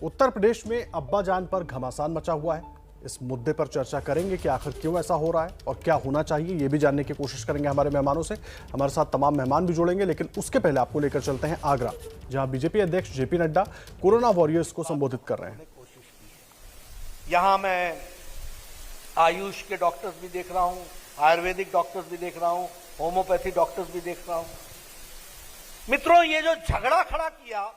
उत्तर प्रदेश में अब्बाजान पर घमासान मचा हुआ है। इस मुद्दे पर चर्चा करेंगे कि आखिर क्यों ऐसा हो रहा है और क्या होना चाहिए, ये भी जानने की कोशिश करेंगे हमारे मेहमानों से। हमारे साथ तमाम मेहमान भी जुड़ेंगे, लेकिन उसके पहले आपको लेकर चलते हैं आगरा, जहां बीजेपी अध्यक्ष जेपी नड्डा कोरोना वॉरियर्स को संबोधित कर रहे हैं। यहां मैं आयुष के डॉक्टर्स भी देख रहा हूं, आयुर्वेदिक डॉक्टर्स भी देख रहा हूं, होम्योपैथी डॉक्टर्स भी देख रहा हूं। मित्रों, ये जो झगड़ा खड़ा किया,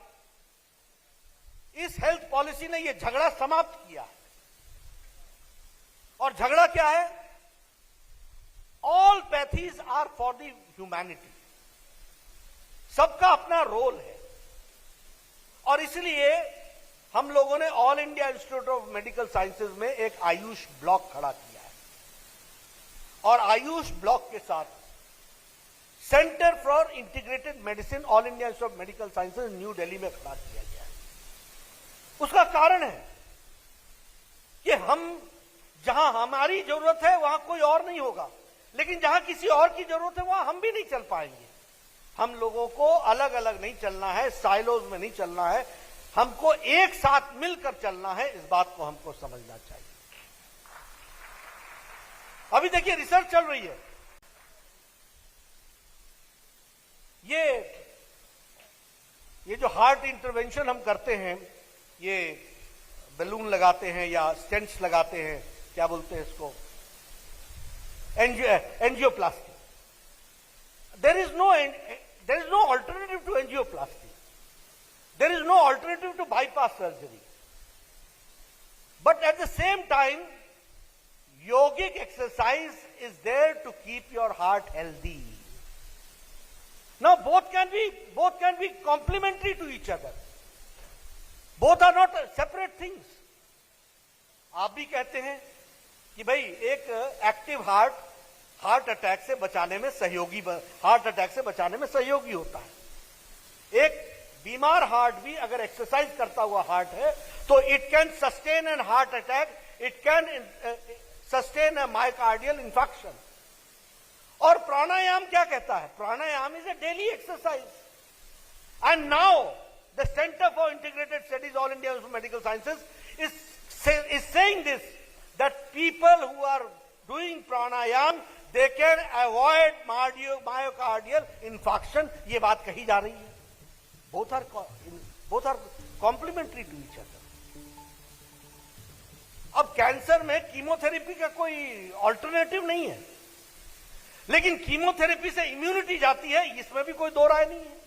इस हेल्थ पॉलिसी ने ये झगड़ा समाप्त किया। और झगड़ा क्या है? All pathies are for the humanity. सबका अपना रोल है और इसलिए हम लोगों ने all India Institute of Medical Sciences में एक आयुष ब्लॉक खड़ा किया है और आयुष ब्लॉक के साथ centre for integrated medicine all India Institute of Medical sciences new Delhi में खड़ा किया गया है। उसका कारण है कि हम जहां हमारी जरूरत है वहां कोई और नहीं होगा, लेकिन जहां किसी और की जरूरत है वहां हम भी नहीं चल पाएंगे। हम लोगों को अलग अलग नहीं चलना है, साइलोज में नहीं चलना है, हमको एक साथ मिलकर चलना है। इस बात को हमको समझना चाहिए। अभी देखिए, रिसर्च चल रही है। ये जो हार्ट इंटरवेंशन हम करते हैं, ये बैलून लगाते हैं या स्टेंट्स लगाते हैं, क्या बोलते हैं इसको, angioplasty. There is no alternative to angioplasty. There is no alternative to bypass surgery. But at the same time, yogic exercise is there to keep your heart healthy. Now both can be complementary to each other. Both are not separate things. आप भी कहते हैं कि भाई एक active heart attack से बचाने में सहयोगी होता है। एक बीमार हार्ट भी अगर एक्सरसाइज करता हुआ हार्ट है तो it can sustain an heart attack, it can sustain a myocardial infection. और प्राणायाम क्या कहता है? Pranayama is a daily exercise. And now the centre for integrated studies all India medical sciences is saying this, that people who are doing pranayama they can avoid myocardial infection. ये बात कही जा रही है। Both are complementary to each other. अब cancer में chemotherapy का कोई ऑल्टरनेटिव नहीं है, लेकिन कीमोथेरेपी से इम्यूनिटी जाती है, इसमें भी कोई दो राय नहीं है।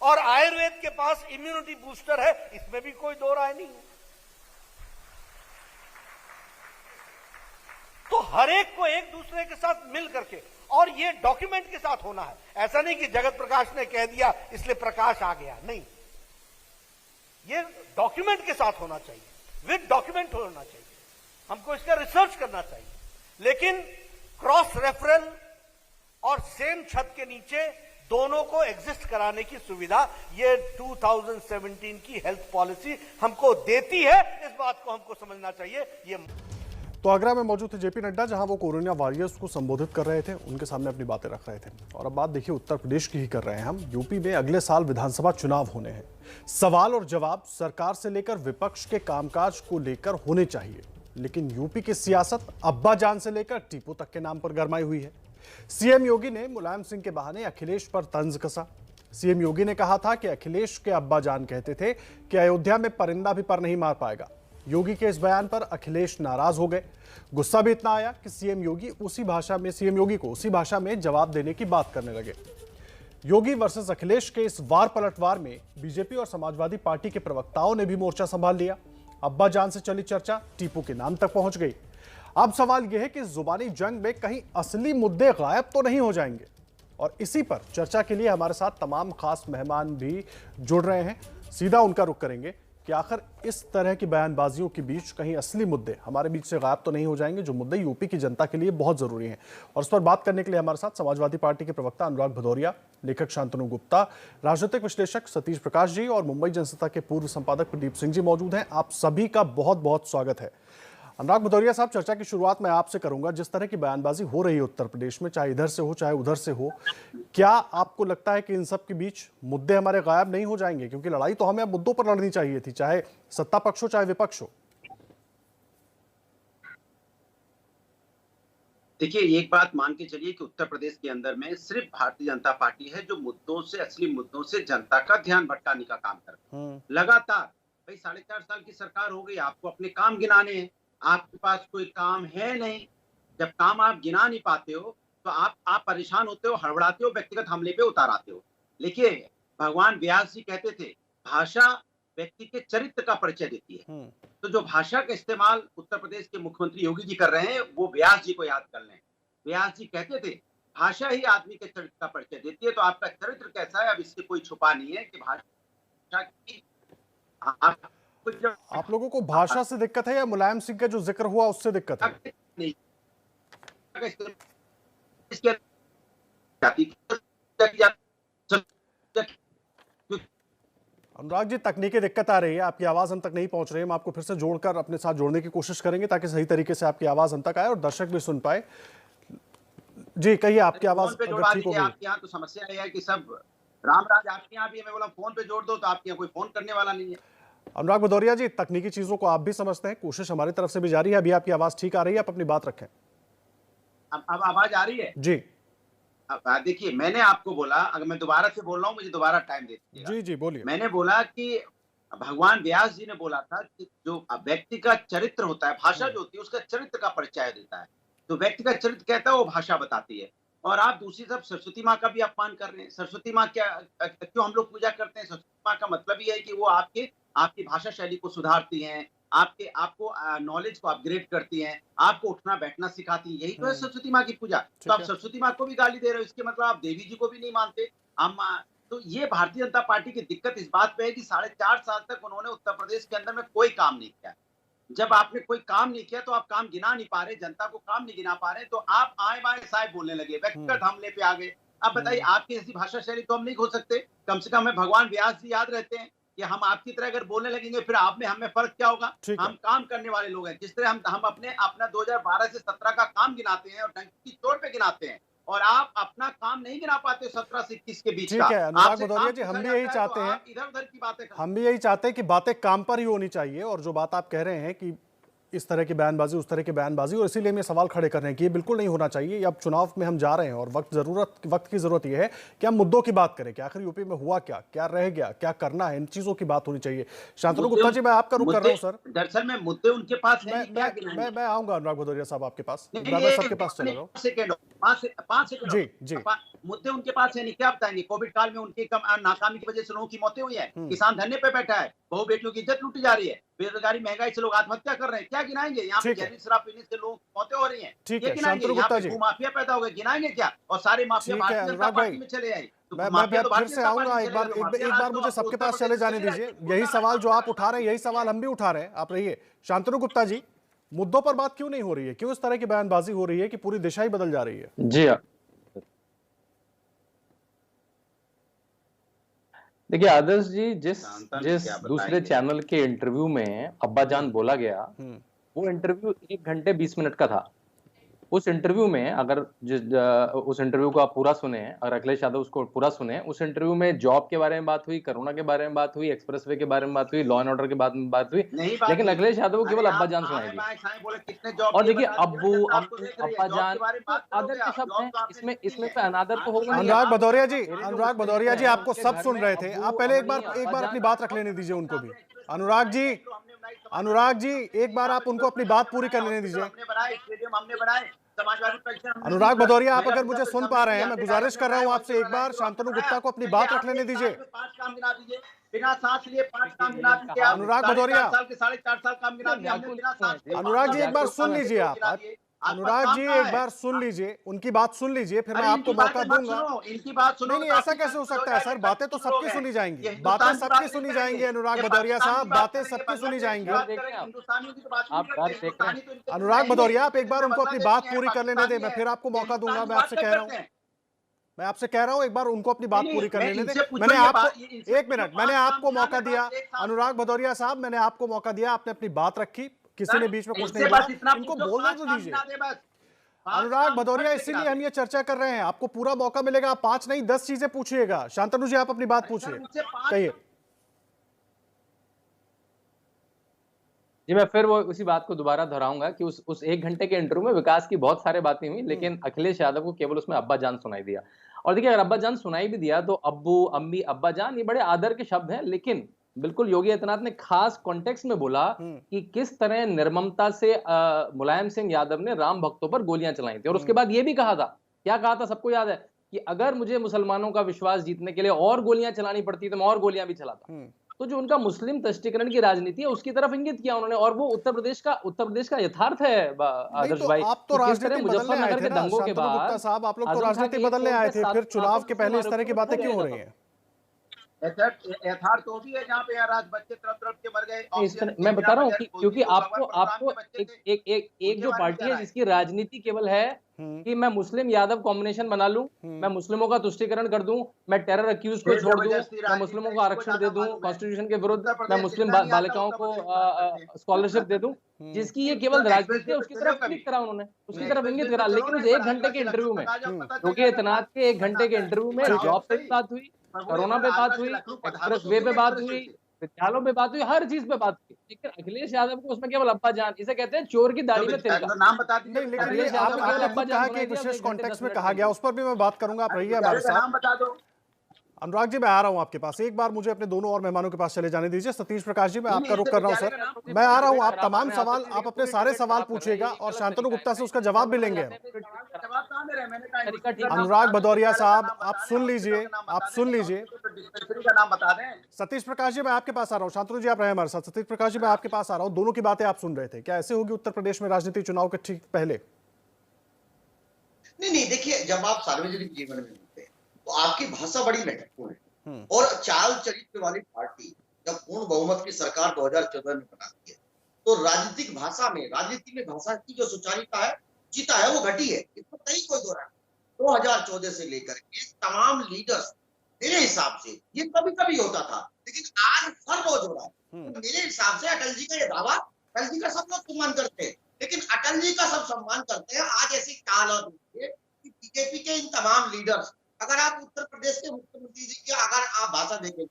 और आयुर्वेद के पास इम्यूनिटी बूस्टर है, इसमें भी कोई दो राय नहीं है। तो हर एक को एक दूसरे के साथ मिल करके, और ये डॉक्यूमेंट के साथ होना है। ऐसा नहीं कि जगत प्रकाश ने कह दिया इसलिए प्रकाश आ गया, नहीं। ये डॉक्यूमेंट के साथ होना चाहिए, विद डॉक्यूमेंट होना चाहिए। हमको इसका रिसर्च करना चाहिए, लेकिन क्रॉस रेफरल और सेम छत के नीचे दोनों को एग्जिस्ट कराने की सुविधा ये 2017 की हेल्थ पॉलिसी हमको देती है। इस बात को हमको समझना चाहिए। ये तो आगरा में मौजूद थे जेपी नड्डा, जहां वो कोरोना वॉरियर्स को संबोधित कर रहे थे, उनके सामने अपनी बातें रख रहे थे। और अब बात देखिए उत्तर प्रदेश की ही कर रहे हैं हम। यूपी में अगले साल विधानसभा चुनाव होने हैं। सवाल और जवाब सरकार से लेकर विपक्ष के कामकाज को लेकर होने चाहिए, लेकिन यूपी की सियासत अब्बाजान से लेकर टीपू तक के नाम पर गरमाई हुई है। सीएम योगी ने मुलायम सिंह के बहाने अखिलेश पर तंज कसा। सीएम योगी ने कहा था कि अखिलेश के अब्बाजान कहते थे कि अयोध्या में परिंदा भी पर नहीं मार पाएगा। योगी के इस बयान पर अखिलेश नाराज हो गए। गुस्सा भी इतना आया कि सीएम योगी को उसी भाषा में जवाब देने की बात करने लगे। योगी वर्सेस अखिलेश के इस वार पलटवार में बीजेपी और समाजवादी पार्टी के प्रवक्ताओं ने भी मोर्चा संभाल लिया। अब्बाजान से चली चर्चा टीपू के नाम तक पहुंच गई। अब सवाल यह है कि जुबानी जंग में कहीं असली मुद्दे गायब तो नहीं हो जाएंगे। और इसी पर चर्चा के लिए हमारे साथ तमाम खास मेहमान भी जुड़ रहे हैं। सीधा उनका रुख करेंगे कि आखिर इस तरह की बयानबाजियों के बीच कहीं असली मुद्दे हमारे बीच से गायब तो नहीं हो जाएंगे, जो मुद्दे यूपी की जनता के लिए बहुत जरूरी हैं। और इस पर बात करने के लिए हमारे साथ समाजवादी पार्टी के प्रवक्ता अनुराग भदौरिया, लेखक शांतनु गुप्ता, राजनीतिक विश्लेषक सतीश प्रकाश जी और मुंबई जनसत्ता के पूर्व संपादक प्रदीप सिंह जी मौजूद हैं। आप सभी का बहुत बहुत स्वागत है। अनुराग भदौरिया साहब, चर्चा की शुरुआत मैं आपसे करूंगा। जिस तरह की बयानबाजी हो रही है उत्तर प्रदेश में, चाहे इधर से हो चाहे उधर से हो, क्या आपको लगता है कि इन सब के बीच मुद्दे हमारे गायब नहीं हो जाएंगे? क्योंकि लड़ाई तो हमें अब मुद्दों पर लड़नी चाहिए थी, चाहे सत्ता पक्ष हो चाहे विपक्ष हो। देखिए, एक बात मान के चलिए कि उत्तर प्रदेश के अंदर में सिर्फ भारतीय जनता पार्टी है जो मुद्दों से, असली मुद्दों से जनता का ध्यान भटकाने का काम कर रही है लगातार। भाई 4.5 साल की सरकार हो गई, आपको अपने काम गिनाने हैं, आपके पास कोई काम है नहीं। जब काम आप गिना नहीं पाते हो तो आप परेशान होते हो, हड़बड़ाते हो, व्यक्तिगत हमले पे उतार आते हो। देखिए, भगवान व्यास जी कहते थे, भाषा व्यक्ति के चरित्र का परिचय देती है। तो जो भाषा का इस्तेमाल उत्तर प्रदेश के मुख्यमंत्री योगी जी कर रहे हैं, वो व्यास जी को याद कर लें। व्यास जी कहते थे, भाषा ही आदमी के चरित्र का परिचय देती है। तो आपका चरित्र कैसा है, अब इससे कोई छुपा नहीं है कि भाषा की आप लोगों को भाषा से दिक्कत है या मुलायम सिंह का जो जिक्र हुआ उससे दिक्कत है? नहीं, अनुराग जी, तकनीकी दिक्कत आ रही है, आपकी आवाज हम तक नहीं पहुंच रही है। हम आपको फिर से जोड़कर अपने साथ जोड़ने की कोशिश करेंगे ताकि सही तरीके से आपकी आवाज हम तक आए और दर्शक भी सुन पाए। जी कहिए, आपकी आवाज अगर ठीक हो गई। आपके यहाँ तो समस्या यह है कि सब रामराज आपके यहाँ भी है, मैं बोला फोन पे जोड़ दो तो आपके यहाँ कोई फोन करने वाला नहीं है। अनुराग भदौरिया जी, तकनीकी चीजों को आप भी समझते हैं, कोशिश हमारी तरफ से भी जारी है। अभी आपकी आवाज ठीक आ रही है, आप अपनी बात रखें। अब आवाज आ रही है जी। अब देखिए, मैंने आपको बोला, अगर मैं दोबारा से बोल रहा हूँ मुझे दोबारा टाइम दे दीजिएगा। जी जी बोलिए। मैंने बोला कि भगवान व्यास जी ने बोला था कि जो व्यक्ति का चरित्र होता है, भाषा जो होती है उसका चरित्र का परिचय देता है। तो व्यक्ति का चरित्र कहता है, वो भाषा बताती है। और आप दूसरी तरफ सरस्वती माँ का भी अपमान कर रहे हैं। सरस्वती माँ क्या, क्यों हम लोग पूजा करते हैं? सरस्वती माँ का मतलब ये है कि वो आपकी भाषा शैली को सुधारती हैं, आपको नॉलेज को अपग्रेड करती हैं, आपको उठना बैठना सिखाती है। यही तो है सरस्वती माँ की पूजा। तो आप सरस्वती माँ को भी गाली दे रहे हो, इसके मतलब आप देवी जी को भी नहीं मानते। तो ये भारतीय जनता पार्टी की दिक्कत इस बात पे है कि 4.5 साल तक उन्होंने उत्तर प्रदेश के अंदर में कोई काम नहीं किया। जब आपने कोई काम नहीं किया तो आप काम गिना नहीं पा रहे, जनता को काम नहीं गिना पा रहे, तो आप आए बाएं साहब बोलने लगे, व्यक्तिगत हमले पे आ गए। अब बताइए, आपकी ऐसी भाषा शैली तो हम नहीं खोल सकते? कम से कम हमें भगवान व्यास जी याद रहते हैं कि हम आपकी तरह अगर बोलने लगेंगे फिर आप में हमें फर्क क्या होगा? हम काम करने वाले लोग हैं। जिस तरह हम अपना 2012 से 17 का काम गिनाते हैं और डंकी की चोट पे गिनाते हैं, और आप अपना काम नहीं गिना पाते 17 से 21 के बीच। ठीक है अनुराग भदौरिया जी, हम भी यही चाहते हैं, इधर उधर की बातें, हम भी यही चाहते हैं कि बातें काम पर ही होनी चाहिए। और जो बात आप कह रहे हैं कि इस तरह की बयानबाजी उस तरह की बयानबाजी, और इसीलिए हम ये सवाल खड़े कर रहे हैं कि ये बिल्कुल नहीं होना चाहिए। अब चुनाव में हम जा रहे हैं और वक्त की जरूरत ये है कि हम मुद्दों की बात करें कि आखिर यूपी में हुआ क्या, क्या रह गया, क्या करना है, इन चीजों की बात होनी चाहिए। शांतनु गुप्ता जी, मैं आपका रुख कर रहा हूँ सर। दरअसल में मुद्दे उनके पास है। मैं आऊंगा अनुराग भदौरिया साहब आपके पास, मैं सबके पास चला जाऊँ। 5 सेकंड जी जी। मुद्दे उनके पास है नहीं, क्या बताएंगे? कोविड काल में उनकी नाकामी की वजह से लोगों की मौतें हुई है, किसान धरने पे बैठा है, बहु बेटियों की इज्जत लूटी जा रही है, बेरोजगारी महंगाई से लोग आत्महत्या कर रहे हैं। क्या गिनाएंगे? यहाँ पे जहरीली शराब पीने से लोग मौतें हो रही हैं। ठीक है शांतनु गुप्ता जी, माफिया पैदा हो गए, गिनाएंगे क्या? और सारे माफिया भारतीय जनता पार्टी में चले आए। मैं फिर से आऊंगा। एक बार मुझे सबके पास चले जाने दीजिए। यही सवाल जो आप उठा रहे हैं, यही सवाल हम भी उठा रहे हैं। आप रहिए। शांतनु गुप्ता जी, मुद्दों पर बात क्यों नहीं हो रही है? क्यों इस तरह की बयानबाजी हो रही है कि पूरी दिशा ही बदल जा रही है? जी हाँ, देखिए आदर्श जी, जिस दूसरे चैनल के इंटरव्यू में अब्बाजान बोला गया, वो इंटरव्यू 1 घंटे 20 मिनट का था। उस इंटरव्यू में अगर उस इंटरव्यू को आप पूरा सुने और अखिलेश यादव उसको पूरा सुने, उस इंटरव्यू में जॉब के बारे में बात हुई, कोरोना के बारे में बात हुई, एक्सप्रेसवे के बारे में बात हुई, लॉ एंड ऑर्डर के बारे में बात हुई, लेकिन अखिलेश यादव को केवल अब्बाजान सुनाएगी। और देखिए अब्बू, अब्बाजान, आदर के शब्द हैं, इसमें तो अनादर तो होगा। अनुराग भदौरिया जी आपको सब सुन रहे थे। आप पहले एक बार अपनी बात रख लेने दीजिए उनको भी। अनुराग जी एक बार आप उनको अपनी बात पूरी कर लेने दीजिए। अनुराग भदौरिया, आप अगर मुझे सुन पा रहे हैं, मैं गुजारिश कर रहा हूं आपसे, एक बार शांतनु गुप्ता को अपनी बात रख लेने दीजिए। बिना सांस लिए 5 काम गिना दीजिए। अनुराग भदौरिया, 4.5 साल काम गिना दिया। अनुराग जी एक बार सुन लीजिए आप। अनुराग जी एक बार सुन लीजिए, उनकी बात सुन लीजिए, फिर मैं आपको मौका दूंगा। इनकी बात सुनो। नहीं, ऐसा कैसे हो सकता है सर? बातें तो सबकी सुनी जाएंगी, बातें सबकी सुनी जाएंगी। अनुराग भदौरिया साहब, बातें सबकी सुनी जाएंगी। अनुराग भदौरिया, आप एक बार उनको अपनी बात पूरी कर लेने दें, मैं फिर आपको मौका दूंगा। मैं आपसे कह रहा हूं एक बार उनको अपनी बात पूरी कर लेने दें। मैंने आपको, एक मिनट, मैंने आपको मौका दिया। अनुराग भदौरिया साहब, मैंने आपको मौका दिया, आपने अपनी बात रखी। किसी ने बीच में कुछ नहीं इनसे बोला, बस इतना इनको पूछो, बोलना 5 तो नाम दीजिए। गिना दे बस। 5 अनुराग नाम भदौरिया, फट से गिना इसीलिए हम दे। ये चर्चा कर रहे हैं, आपको पूरा मौका मिलेगा, आप 5 नहीं 10 चीजें पूछिएगा। शांतनु जी, आप अपनी बात सर, पूछिए, मुझसे 5 कहिए। जी, मैं फिर वो उसी बात को दोबारा दोहराऊंगा कि उस 1 घंटे के इंटरव्यू में विकास की बहुत सारे बातें हुई, लेकिन अखिलेश यादव को केवल उसमें अब्बा जान सुनाई दिया। और देखिए, अगर अब्बा जान सुनाई भी दिया तो अब्बू, अम्मी, अब्बा जान ये बड़े आदर के शब्द हैं, लेकिन बिल्कुल योगी आदित्यनाथ ने खास कॉन्टेक्स्ट में बोला कि किस तरह निर्ममता से मुलायम सिंह यादव ने राम भक्तों पर गोलियां चलाई थी। और उसके बाद ये भी कहा था, क्या कहा था सबको याद है, कि अगर मुझे मुसलमानों का विश्वास जीतने के लिए और गोलियां चलानी पड़ती तो मैं और गोलियां भी चलाता। तो जो उनका मुस्लिम तुष्टीकरण की राजनीति है उसकी तरफ इंगित किया उन्होंने, और वो उत्तर प्रदेश का यथार्थ है नहीं आदर्श तो भाई, आप तो कि किस तरह राजनीति बदलने आए मुजफ्फरनगर थे के ना दंगों के शांतनु गुप्ता बाद साहब, आप लोग तो आजम खां राजनीति के एक बदलने फोन आए पे थे, 7 फिर चुनाव के पहले इस तरह की बातें क्यों हो रही हैं? यथार्थ तो भी है जहाँ पे यार आज बच्चे तरफ के मर गए। मैं बता रहा हूँ कि क्योंकि भगवान आपको परशुराम के बच्चे थे, एक जो उनके बारे में पार्टी क्या है राय? जिसकी राजनीति केवल है कि मैं मुस्लिम यादव कॉम्बिनेशन बना लूं, मैं मुस्लिमों का तुष्टीकरण कर दूं, मैं टेरर अक्यूज को फिर छोड़ दूं, जबरदस्ती मैं राजनीति मुस्लिमों को है, आरक्षण इसको दे ज्यादा दूं मालूम है। कॉन्स्टिट्यूशन के विरुद्ध, उत्तर मैं प्रदेश मुस्लिम जितना नहीं आता, बालिकाओं उत्तर को प्रदेश की बात करते हैं। स्कॉलरशिप दे दूं, जिसकी ये केवल राजनीति है, उसकी तरफ इंगित करा उन्होंने, उसकी तरफ इंगित करा। लेकिन उस 1 घंटे के इंटरव्यू में, योगी आदित्यनाथ के 1 घंटे के इंटरव्यू में जॉब पे भी बात हुई, कोरोना पे बात हुई, एक्सप्रेस वे पे बात हुई, विद्यालयों पे बात हुई, हर चीज पे बात हुई। लेकिन अखिलेश यादव को उसमें केवल अब्बा जान, इसे कहते हैं चोर की दाढ़ी में तिल का। नाम बता दीजिए। नहीं, लेकिन ये अखिलेश यादव आपने केवल अब्बा खुद जान कहा कि सुनाई एक दिया, विशेष 1 घंटे कॉन्टेक्स्ट 10 में मिनट कहा के गया, उस पर भी मैं बात करूंगा, आप रहिए हमारे का नाम साथ। बता दो। अनुराग जी, मैं आ रहा हूं आपके पास, एक बार मुझे अपने दोनों और मेहमानों के पास चले जाने दीजिए। सतीश प्रकाश जी, मैं आपका रुख कर रहा हूं सर, मैं आ रहा हूं। आप तमाम सवाल, आप अपने सारे सवाल पूछिएगा और शांतनु गुप्ता से उसका जवाब भी लेंगे हम। अनुराग भदौरिया साहब, आप सुन लीजिए, आप सुन लीजिए। का नाम बता दें। सतीश प्रकाश जी, मैं आपके पास आ रहा हूँ। शांतनु जी, आप रहे हमारे साथ। सतीश प्रकाश जी, मैं आपके पास आ रहा हूँ। दोनों की बातें आप सुन रहे थे, क्या ऐसे होगी उत्तर प्रदेश में राजनीति चुनाव के ठीक पहले? नहीं, देखिए, जब आप सार्वजनिक जीवन में होते हैं तो आपकी भाषा बड़ी महत्वपूर्ण है। और चाल चरित्र वाली पार्टी जब पूर्ण बहुमत की सरकार 2014 में बनाती है तो राजनीतिक भाषा में, राजनीति में भाषा की जो सुचारिता है, चिता है, वो घटी है, इसमें कहीं कोई दो राय। 2014 से लेकर के तमाम लीडर्स, मेरे हिसाब से ये कभी कभी होता था, लेकिन आज हर रोज हो रहा है। तो मेरे हिसाब से अटल जी का ये दावा, अटल जी का सब लोग सम्मान करते हैं, लेकिन अटल जी का सब सम्मान करते हैं, आज ऐसी काल और कि बीजेपी के इन तमाम लीडर्स, अगर आप उत्तर प्रदेश के मुख्यमंत्री जी की अगर आप भाषा देखें,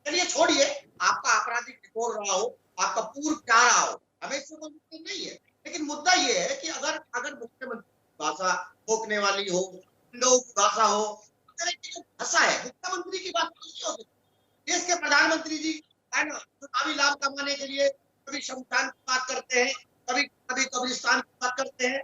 चलिए छोड़िए आपका आपराधिक रिकॉर्ड रहा हो, आपका पूर्व क्या रहा हो, हमें इससे कोई मुद्दा नहीं है, लेकिन मुद्दा ये है कि अगर मुख्यमंत्री भाषा थोकने वाली हो, लोग की भाषा हो, भाषा है, मुख्यमंत्री की बात नहीं हो सकती। देश के प्रधानमंत्री जी है ना, चुनावी लाभ कमाने के लिए कभी शमशान की बात करते हैं, कभी कभी कब्रिस्तान की बात करते हैं।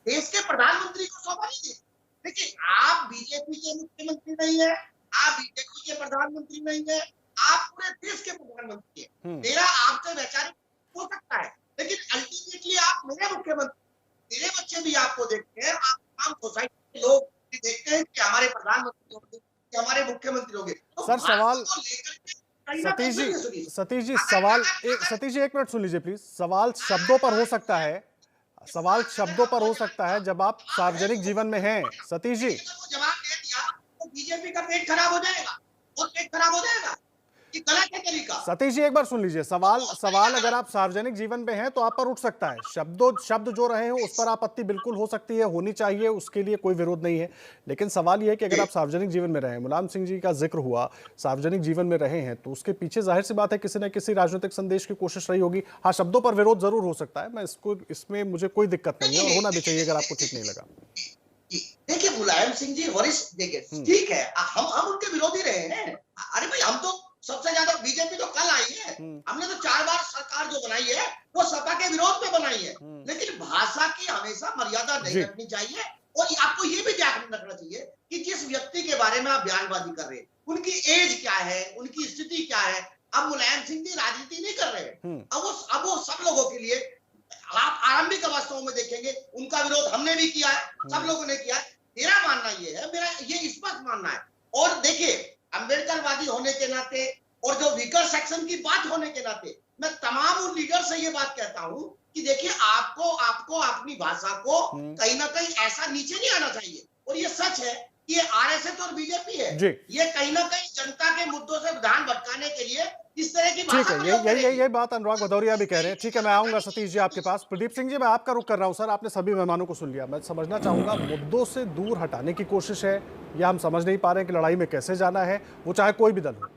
देश के प्रधानमंत्री को शोभा नहीं देती। लेकिन आप बीजेपी के मुख्यमंत्री नहीं है, आप बीजेपी के प्रधानमंत्री नहीं है, आप पूरे देश के प्रधानमंत्री हैं। मेरा आपसे वैचारिक हो सकता है, लेकिन अल्टीमेटली आप मेरे मुख्यमंत्री, मेरे बच्चे भी आपको देखते हैं, आप तमाम सोसाइटी के लोग भी देखते हैं कि हमारे प्रधानमंत्री होंगे, कि हमारे मुख्यमंत्री होंगे। तो सर, सवाल सतीश जी, सवाल सतीश जी, 1 मिनट सुन लीजिए प्लीज। सवाल शब्दों पर हो सकता है, सवाल शब्दों पर हो सकता है जब आप सार्वजनिक जीवन में हैं। सतीश जी, जवाब दे दिया तो बीजेपी का पेट खराब हो जाएगा, और पेट खराब हो जाएगा, ये गलत है तरीका। सतीश जी, एक बार सुन लीजिए। सवाल अगर आप सार्वजनिक जीवन में हैं तो आप पर उठ सकता है, शब्द जो रहे हो उस पर आपत्ति बिल्कुल हो सकती है, होनी चाहिए, उसके लिए कोई विरोध नहीं है। लेकिन सवाल यह है कि अगर आप सार्वजनिक जीवन में रहे, मुलायम सिंह जी का जिक्र हुआ, सार्वजनिक जीवन में रहे हैं, तो उसके पीछे जाहिर सी बात है किसी न किसी राजनीतिक संदेश की कोशिश रही होगी। हाँ, शब्दों पर विरोध जरूर हो सकता है, मैं इसमें मुझे कोई दिक्कत नहीं है और होना भी चाहिए अगर आपको ठीक नहीं लगा। देखिए, मुलायम सिंह जी वरिष्ठ, देखिए ठीक है, हम उनके विरोधी रहे हैं। अरे भाई, हम तो सबसे ज्यादा, बीजेपी तो कल आई है, हमने तो 4 बार सरकार जो बनाई है वो सपा के विरोध में बनाई है, लेकिन भाषा की हमेशा मर्यादा नहीं रखनी चाहिए। और आपको ये भी ध्यान रखना चाहिए कि जिस व्यक्ति के बारे में आप बयानबाजी कर रहे हैं, उनकी एज क्या है, उनकी स्थिति क्या है। अब मुलायम सिंह जी राजनीति नहीं कर रहे हैं, अब वो सब लोगों के लिए, आप आरंभिक अवस्थाओं में देखेंगे उनका विरोध हमने भी किया है, सब लोगों ने किया है। मेरा मानना ये है, मेरा ये स्पष्ट मानना है। और देखिए, अम्बेडकरवादी होने के नाते और जो वीकर सेक्शन की बात होने के नाते मैं तमाम उन लीडर से ये बात कहता हूं कि देखिए, आपको अपनी भाषा को कहीं ना कहीं ऐसा नीचे नहीं आना चाहिए। और ये सच है कि ये आरएसएस और बीजेपी है, ये कहीं ना कहीं जनता के मुद्दों से ध्यान भटकाने के लिए इस तरह की ठीक भाषा है, प्रयोग करेगी। यही बात अनुराग भदौरिया भी कह रहे हैं। ठीक है, मैं आऊंगा सतीश जी आपके पास। प्रदीप सिंह जी, मैं आपका रुख कर रहा हूं। सर, आपने सभी मेहमानों को सुन लिया। मैं समझना चाहूंगा, मुद्दों से दूर हटाने की कोशिश है या हम समझ नहीं पा रहे हैं कि लड़ाई में कैसे जाना है, वो चाहे कोई भी दल हो?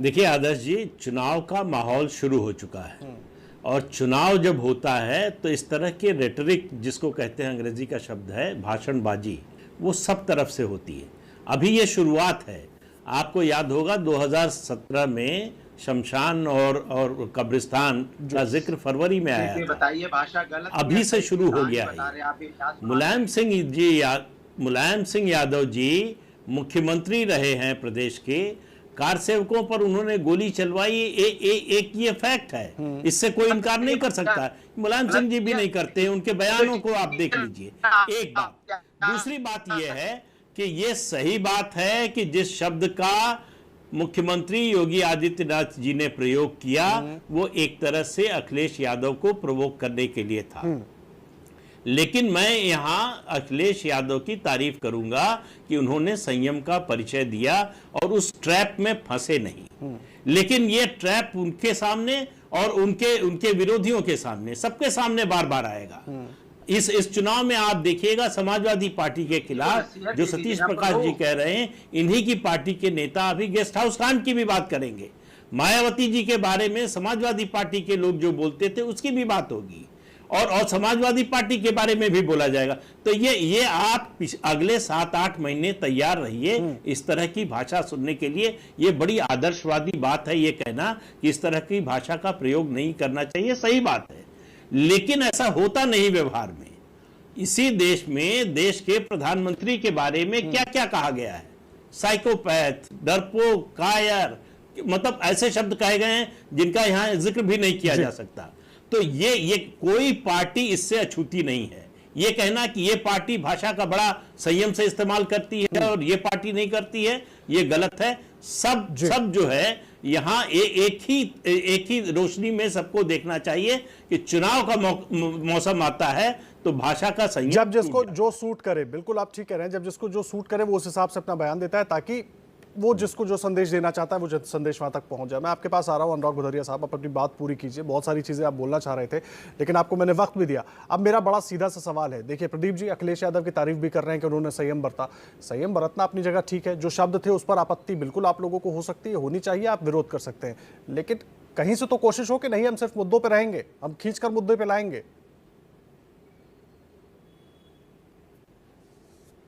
देखिए आदर्श जी, चुनाव का माहौल शुरू हो चुका है और चुनाव जब होता है तो इस तरह के रेटरिक, जिसको कहते हैं, अंग्रेजी का शब्द है भाषणबाजी, वो सब तरफ से होती है। अभी ये शुरुआत है। आपको याद होगा 2017 में शमशान और कब्रिस्तान का जिक्र फरवरी में आया था। बताइए, भाषा गलत अभी से शुरू हो गया है। मुलायम सिंह यादव जी मुख्यमंत्री रहे हैं प्रदेश के, कार सेवकों पर उन्होंने गोली चलवाई, एक ये फैक्ट है, इससे कोई इनकार नहीं कर सकता। मुलायम सिंह जी भी नहीं करते, उनके बयानों को आप देख लीजिए। एक बात। दूसरी बात यह है कि ये सही बात है कि जिस शब्द का मुख्यमंत्री योगी आदित्यनाथ जी ने प्रयोग किया वो एक तरह से अखिलेश यादव को प्रोवोक करने के लिए था, लेकिन मैं यहां अखिलेश यादव की तारीफ करूंगा कि उन्होंने संयम का परिचय दिया और उस ट्रैप में फंसे नहीं। लेकिन ये ट्रैप उनके सामने और उनके विरोधियों के सामने, सबके सामने बार बार आएगा। इस चुनाव में आप देखिएगा, समाजवादी पार्टी के खिलाफ जो सतीश प्रकाश जी कह रहे हैं, इन्हीं की पार्टी के नेता अभी गेस्ट हाउस कांड की भी बात करेंगे। मायावती जी के बारे में समाजवादी पार्टी के लोग जो बोलते थे उसकी भी बात होगी और समाजवादी पार्टी के बारे में भी बोला जाएगा। तो ये आप अगले 7-8 महीने तैयार रहिए इस तरह की भाषा सुनने के लिए। ये बड़ी आदर्शवादी बात है ये कहना कि इस तरह की भाषा का प्रयोग नहीं करना चाहिए, सही बात है, लेकिन ऐसा होता नहीं व्यवहार में। इसी देश में देश के प्रधानमंत्री के बारे में क्या क्या कहा गया है, साइकोपैथ, डरपोक, कायर, मतलब ऐसे शब्द कहे गए हैं जिनका यहां जिक्र भी नहीं किया जा सकता। तो ये कोई पार्टी इससे अछूती नहीं है। ये कहना कि ये पार्टी भाषा का बड़ा संयम से इस्तेमाल करती है और ये पार्टी नहीं करती है, ये गलत है। सब जो है यहाँ एक ही रोशनी में सबको देखना चाहिए कि चुनाव का मौसम आता है तो भाषा का संयम, जब जिसको जो सूट करे, बिल्कुल आप ठीक कह रहे हैं, जब जिसको जो सूट करे वो उस हिसाब से अपना बयान देता है ताकि वो जिसको जो संदेश देना चाहता है वो संदेश वहां तक पहुंच जाए। मैं आपके पास आ रहा हूं अनुराग भदौरिया साहब, आप अपनी बात पूरी कीजिए। बहुत सारी चीजें आप बोलना चाह रहे थे लेकिन आपको मैंने वक्त भी दिया। अब मेरा बड़ा सीधा सा सवाल है, देखिए प्रदीप जी अखिलेश यादव की तारीफ भी कर रहे हैं कि उन्होंने संयम बरता। संयम बरतना अपनी जगह ठीक है, जो शब्द थे उस पर आपत्ति बिल्कुल आप लोगों को हो सकती है, होनी चाहिए, आप विरोध कर सकते हैं, लेकिन कहीं से तो कोशिश हो कि नहीं हम सिर्फ मुद्दों पर रहेंगे, हम खींचकर मुद्दे पर लाएंगे।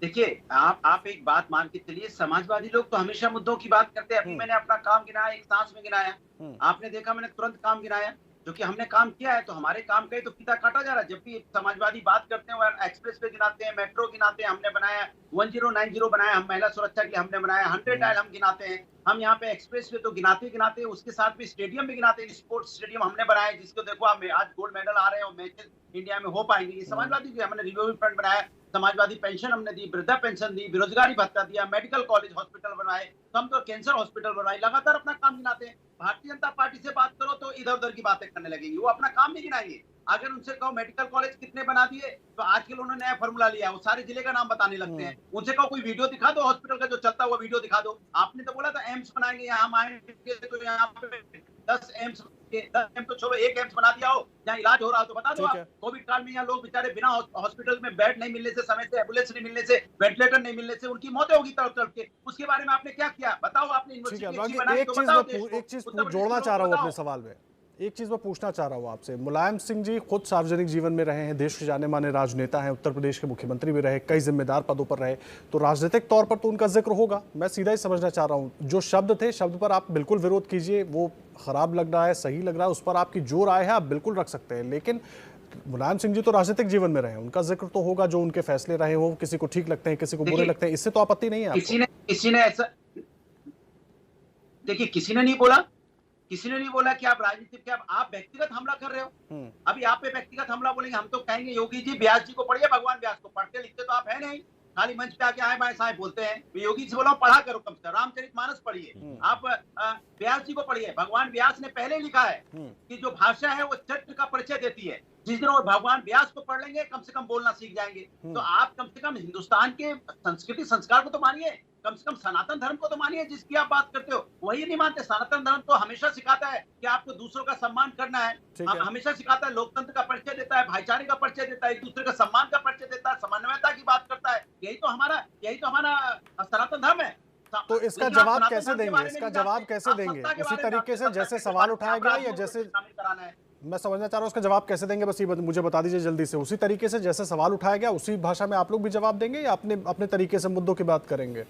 देखिए, आप एक बात मान के चलिए, समाजवादी लोग तो हमेशा मुद्दों की बात करते हैं। अभी मैंने अपना काम गिनाया, एक सांस में गिनाया। आपने देखा मैंने तुरंत काम गिनाया, जो कि हमने काम किया है। तो हमारे काम का ही तो फीता काटा जा रहा है। जब भी समाजवादी बात करते हैं, वह एक्सप्रेस वे गिनाते हैं, मेट्रो गिनाते हैं, हमने बनाया 1090 बनाया, हम महिला सुरक्षा के लिए हमने बनाया, 100 डायल हम गिनाते हैं। हम यहाँ पे एक्सप्रेस वे तो गिनाते गिनाते हैं, उसके साथ भी स्टेडियम भी गिनाते हैं। स्पोर्ट्स स्टेडियम हमने बनाया, जिसको देखो आप आज गोल्ड मेडल आ रहे हैं और मैचेस इंडिया में हो पाएंगे। ये समाजवादी, हमने रिवोल्विंग फंड बनाया, समाजवादी पेंशन हमने दी, वृद्धा पेंशन दी, बेरोजगारी भत्ता दिया, मेडिकल कॉलेज हॉस्पिटल बनाए, तो हम तो कैंसर हॉस्पिटल बनाए। लगातार अपना काम गिनाते हैं। भारतीय जनता पार्टी से बात करो तो इधर उधर की बातें करने लगेंगे, वो अपना काम नहीं गिनाएंगे। अगर उनसे कहो मेडिकल कॉलेज कितने बना दिए, तो आजकल उन्होंने नया फॉर्मूला लिया, वो सारे जिले का नाम बताने लगते हैं। उनसे कहो कोई वीडियो दिखा दो हॉस्पिटल का जो चलता हुआ वीडियो दिखा दो। आपने तो बोला था एम्स बनाएंगे, यहाँ हम आएंगे तो यहाँ पे 10 एम्स तो छोड़ो, 1 एम्स बना दिया हो जहाँ इलाज हो रहा हो तो बता दो आप। कोविड काल में यहाँ लोग बेचारे बिना हॉस्पिटल में बेड नहीं मिलने से, समय से एम्बुलेंस नहीं मिलने से, वेंटिलेटर नहीं मिलने से उनकी मौतें होगी तड़प तड़प के। उसके बारे में आपने क्या किया बताओ? आपने एक चीज जोड़ना चाह रहा हूँ अपने सवाल में, एक चीज मैं पूछना चाह रहा हूँ आपसे। मुलायम सिंह जी खुद सार्वजनिक जीवन में रहे हैं, देश के जाने माने राजनेता हैं, उत्तर प्रदेश के मुख्यमंत्री भी रहे, कई जिम्मेदार पदों पर रहे, तो राजनीतिक तौर पर तो उनका जिक्र होगा। मैं सीधा ही समझना चाह रहा हूँ, जो शब्द थे शब्द पर आप बिल्कुल विरोध कीजिए, वो खराब लग रहा है, सही लग रहा है, उस पर आपकी जो राय है आप बिल्कुल रख सकते हैं, लेकिन मुलायम सिंह जी तो राजनीतिक जीवन में रहे, उनका जिक्र तो होगा, जो उनके फैसले रहे हो, किसी को ठीक लगते हैं, किसी को बुरे लगते हैं, इससे तो आपत्ति नहीं है। किसी ने ऐसा, देखिए किसी ने नहीं बोला कि आप राजनीति के आप व्यक्तिगत हमला कर रहे हो। अभी आप पे व्यक्तिगत हमला बोलेंगे, हम तो कहेंगे योगी जी व्यास जी को पढ़िए, भगवान व्यास को। पढ़ते लिखते तो आप है नहीं, खाली मंच पे आके आए बाएं साए बोलते हैं। योगी से बोला पढ़ा करो, कम से कम रामचरितमानस पढ़िए। आप व्यास जी को पढ़िए, भगवान व्यास ने पहले लिखा है कि जो भाषा है वो चरित्र का परिचय देती है। जिस दिन वो भगवान व्यास को पढ़ लेंगे, कम से कम बोलना सीख जाएंगे। तो आप कम से कम हिंदुस्तान के संस्कृति संस्कार को तो मानिए। कम से कम सनातन धर्म को तो मानिए जिसकी आप बात करते हो। वही नहीं मानते। सनातन धर्म तो हमेशा सिखाता है कि आपको दूसरों का सम्मान करना है, हमेशा सिखाता है, लोकतंत्र का परिचय देता है, भाईचारे का परिचय देता है, एक दूसरे का सम्मान का परिचय देता है, समन्वयता की बात करता है। यही तो हमारा सनातन धर्म है। तो इसका जवाब कैसे देंगे? इसका जवाब कैसे देंगे? उसी तरीके से जैसे सवाल उठाया गया, या जैसे मैं समझना चाह रहा हूँ उसका जवाब कैसे देंगे, बस ये मुझे बता दीजिए जल्दी से। उसी तरीके से जैसे सवाल उठाया गया उसी भाषा में आप लोग भी जवाब देंगे, या अपने तरीके से मुद्दों की बात करेंगे?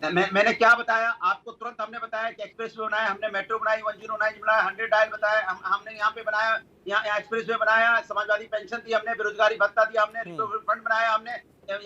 मैंने क्या बताया आपको? तुरंत हमने बताया कि एक्सप्रेस वे बनाया, हमने मेट्रो बनाई, 1009 बनाया, 100 डायल बताया, हमने यहाँ पे बनाया, यहाँ एक्सप्रेस वे बनाया, समाजवादी पेंशन दी हमने, बेरोजगारी भत्ता दिया हमने, रिकवरी फंड बनाया हमने,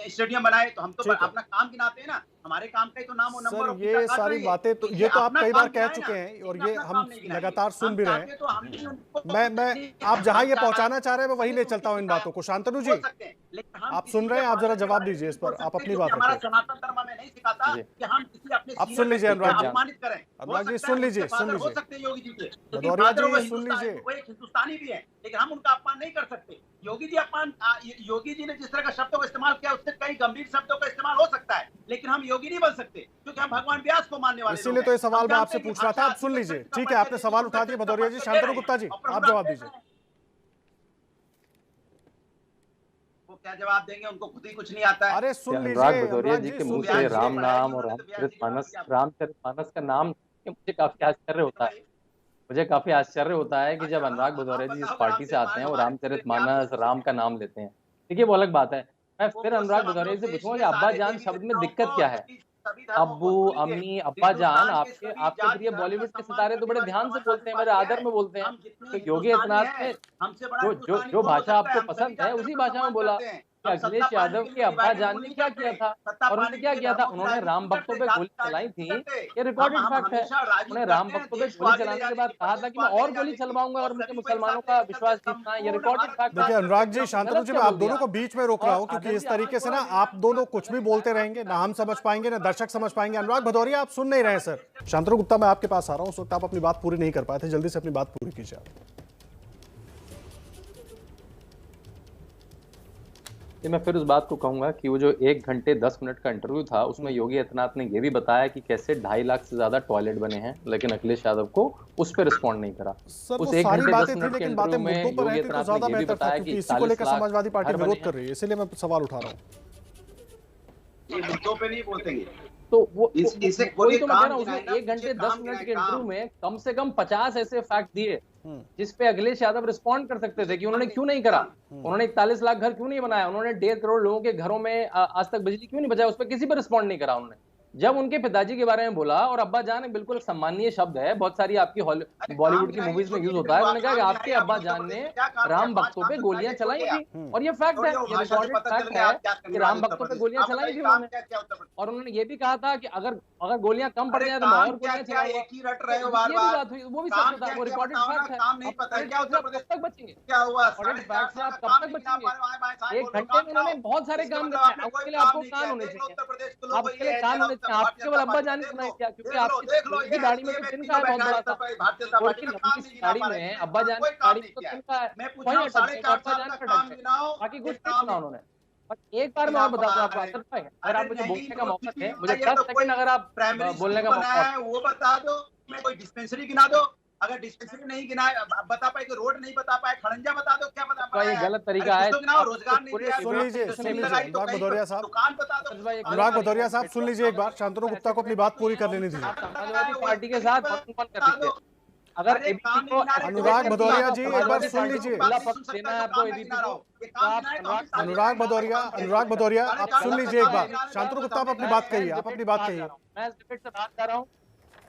स्टेडियम बनाए। तो हम तो अपना काम गिनाते हैं ना, हमारे काम का ही तो नाम और नंबर। सर ये सारी बातें तो ये तो आप कई बार कह चुके हैं और ये हम लगातार सुन भी रहे हैं। मैं आप जहां ये पहुंचाना चाह रहे हैं मैं वही ले चलता हूं इन बातों को। शांतनु जी आप सुन रहे हैं, आप जरा जवाब दीजिए इस पर, आप अपनी बात हमारा रखिए। सनातन धर्म में नहीं सिखाता कि हम किसी अपने आप सुन लीजिए अनुराग जी, अपमानित करें। अनुराग जी सुन लीजिए, सुन हो लीजिए सकते हैं योगी जी के, भदौरिया जी सुन लीजिए। वो एक हिंदुस्तानी भी है, लेकिन हम उनका अपमान नहीं कर सकते। योगी जी ने जिस तरह का शब्दों का इस्तेमाल किया उससे कई गंभीर शब्दों का इस्तेमाल हो सकता है, लेकिन हम योगी नहीं बन सकते क्योंकि हम भगवान व्यास को मानने वाले। इसीलिए तो ये सवाल मैं आपसे पूछ रहा था, आप सुन लीजिए। ठीक है, आपने सवाल उठा दिया भदौरिया जी। शांतनु गुप्ता जी आप जवाब दीजिए। वो क्या जवाब देंगे? उनको खुद ही कुछ नहीं आता है। अरे सुन लीजिए, अनुराग भदौरिया जी के मुंह से राम नाम और रामचरितमानस का नाम मुझे काफी आश्चर्य होता है। मुझे काफी आश्चर्य होता है कि जब अनुराग भदौरिया जी इस पार्टी से आते हैं वो रामचरितमानस राम का नाम लेते हैं। देखिए वो अलग बात है। मैं फिर अनुराग भदौरिया जी से पूछूंगा कि अब्बा जान शब्द में दिक्कत क्या है? अब्बू अम्मी अब्बा जान आपके प्रिय बॉलीवुड के सितारे तो बड़े ध्यान से बोलते हैं, बड़े आदर में बोलते हैं। तो योगी आदित्यनाथ ने जो भाषा आपको पसंद है उसी भाषा में बोला। अखिलेश यादव के अब्बा जान ने क्या किया था और उन्होंने क्या किया था? उन्होंने राम भक्तों पे गोली चलाई थी, ये रिकॉर्डेड फैक्ट है। उन्होंने राम भक्तों पे गोली चलाने के बाद कहा था कि मैं और गोली चलवाऊंगा और मुझे मुसलमानों का विश्वास जीतना है, ये रिकॉर्डेड फैक्ट है। देखिए अनुराग जी, शांतनु जी, मैं आप दोनों को बीच में रोक रहा हूं क्योंकि इस तरीके से ना आप दोनों कुछ भी बोलते रहेंगे, ना हम समझ पाएंगे ना दर्शक समझ पाएंगे। अनुराग भदौरिया आप सुन नहीं रहे सर। शांतनु गुप्ता मैं आपके पास आ रहा हूं, उस वक्त आप अपनी बात पूरी नहीं कर पाए थे, जल्दी से अपनी बात पूरी कीजिए आप। मैं फिर उस बात को कहूंगा कि वो जो 1 घंटे 10 मिनट का इंटरव्यू था उसमें योगी आदित्यनाथ ने ये भी बताया कि कैसे 2.5 लाख से ज्यादा टॉयलेट बने हैं, लेकिन अखिलेश यादव को उस पर रिस्पॉन्ड नहीं करा। उस 1 घंटे 10 मिनट के इंटरव्यू में योगी आदित्यनाथ ने ये भी बताया कि इसी को लेकर समाजवादी पार्टी विरोध कर रही है, इसलिए मैं सवाल उठा रहा हूँ। ये मुद्दों पे नहीं बोलते। तो वो इसे कोई तो मैं कह रहा हूं, उसने 1 घंटे 10 मिनट के इंटरव्यू में कम से कम 50 ऐसे फैक्ट दिए जिस पे अखिलेश यादव रिस्पॉन्ड कर सकते थे कि उन्होंने क्यों नहीं करा। उन्होंने 41 लाख घर क्यों नहीं बनाया, उन्होंने 1.5 करोड़ लोगों के घरों में आज तक बिजली क्यों नहीं बचाई, उस पर किसी पर रिस्पॉन्ड नहीं करा उन्होंने। जब उनके पिताजी के बारे में बोला, और अब्बा जान एक बिल्कुल सम्मानीय शब्द है, बहुत सारी आपकी बॉलीवुड की मूवीज में यूज होता है, उन्होंने कहा कि आपके अब्बा जान ने राम भक्तों पे गोलियां चलाई थी, और ये फैक्ट है, ये रिकॉर्डेड फैक्ट है कि राम भक्तों पे गोलियां चलाई थी उन्होंने। और उन्होंने ये भी कहा था कि अगर गोलियां कम पड़ जाए तो मैं और गोलियां चलाऊंगा। ये भी बात हुई, वो भी सच था, वो रिकॉर्डेड फैक्ट है। कब तक बचेंगे? रिकॉर्डेड फैक्ट से आप कब तक बचेंगे? 1 घंटे में उन्होंने बहुत सारे काम किए, उसके लिए आपको कान होने चाहिए, आपके लिए कान होने चाहिए। आप केवल अब्बा जान ने सुनाई क्या? क्योंकि आपकी दाढ़ी में तो तिनका है बहुत बड़ा सा, और की लंबी सी दाढ़ी में अब्बा जान की दाढ़ी में तो तिनका है, वही अटक है, अब्बा जान का अटक है, बाकी कुछ नहीं सुना उन्होंने। और एक बार मैं और बताता हूँ आपको, असर भाई अगर आप मुझे बोलने का मौका दें, मुझे 10 सेकंड अगर आप बोलने का मौका है वो बता दो। कोई डिस्पेंसरी गिना दो, अगर डिस्पेंसरी नहीं गिनाए बता पाए, रोड नहीं बता पाए, खड़ंजा बता दो, क्या बता पाए? ये गलत तरीका है। रोजगार नहीं दिया। सुन लीजिए अनुराग भदौरिया साहब, अनुराग भदौरिया साहब सुन लीजिए एक बार, शांतनु गुप्ता को अपनी बात पूरी कर लेनी दीजिए। समाजवादी पार्टी के साथ कर दीजिए। अगर एबीपी को अनुराग भदौरिया जी एक बार सुन लीजिए। देना है आपको एबीपी को, अनुराग भदौरिया आप सुन लीजिए एक बार। शांतनु गुप्ता आप अपनी बात कहिए, आप अपनी बात कहिए। मैं इस डिबेट से बात कर रहा हूँ,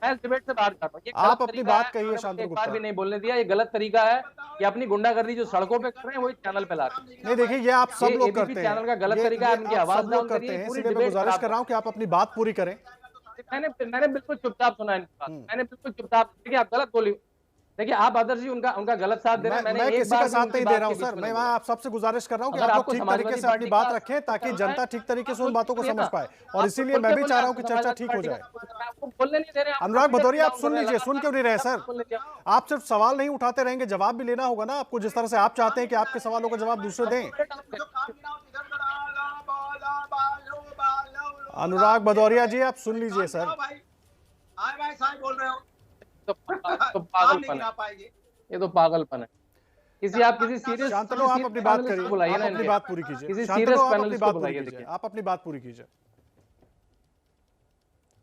मैं इस डिबेट से बात कर रहा हूँ। आप अपनी बात कहिए शांतनु गुप्ता। एक बार भी नहीं बोलने दिया, ये गलत तरीका है कि अपनी गुंडागर्दी जो सड़कों पे कर रहे हैं वही चैनल पे ला रहे हैं। नहीं देखिए, ये आप सब लोग करते हैं, चैनल का गलत तरीका है, उनकी आवाज डाउन करते हैं, इसलिए मैं गुजारिश कर रहा हूँ कि आप अपनी बात पूरी करें। मैंने बिल्कुल चुपचाप सुना है, मैंने बिल्कुल चुपचाप। देखिए आप गलत बोली, देखिए आप आदर्श जी उनका गलत साथ दे रहे हैं। मैं किसी का साथ नहीं दे रहा हूं सर, मैं आप सबसे गुजारिश कर रहा हूं कि आप लोग ठीक तरीके से अपनी बात रखें ताकि जनता ठीक तरीके से उन बातों को समझ पाए, और इसीलिए मैं भी चाह रहा हूं कि चर्चा ठीक हो जाए। अनुराग भदौरिया आप सुन लीजिए, सुन क्यों नहीं रहे सर? आप सिर्फ सवाल नहीं उठाते रहेंगे, जवाब भी लेना होगा ना आपको, जिस तरह से आप चाहते हैं कि आपके सवालों का जवाब दूसरे दें। अनुराग भदौरिया जी आप सुन लीजिए सर। भाई साहब बोल रहे हो तो पागलपन है, ये तो पागलपन है। आप किसी सीरियस शांतनु आप अपनी बात करिए, बुलाइए आप ना, अपनी बात पूरी कीजिए। किसी शांतनु सीरियस आप अपनी पैनलिस्ट को बात पूरी बुलाइए। कीजिए, देखिए आप अपनी बात पूरी कीजिए।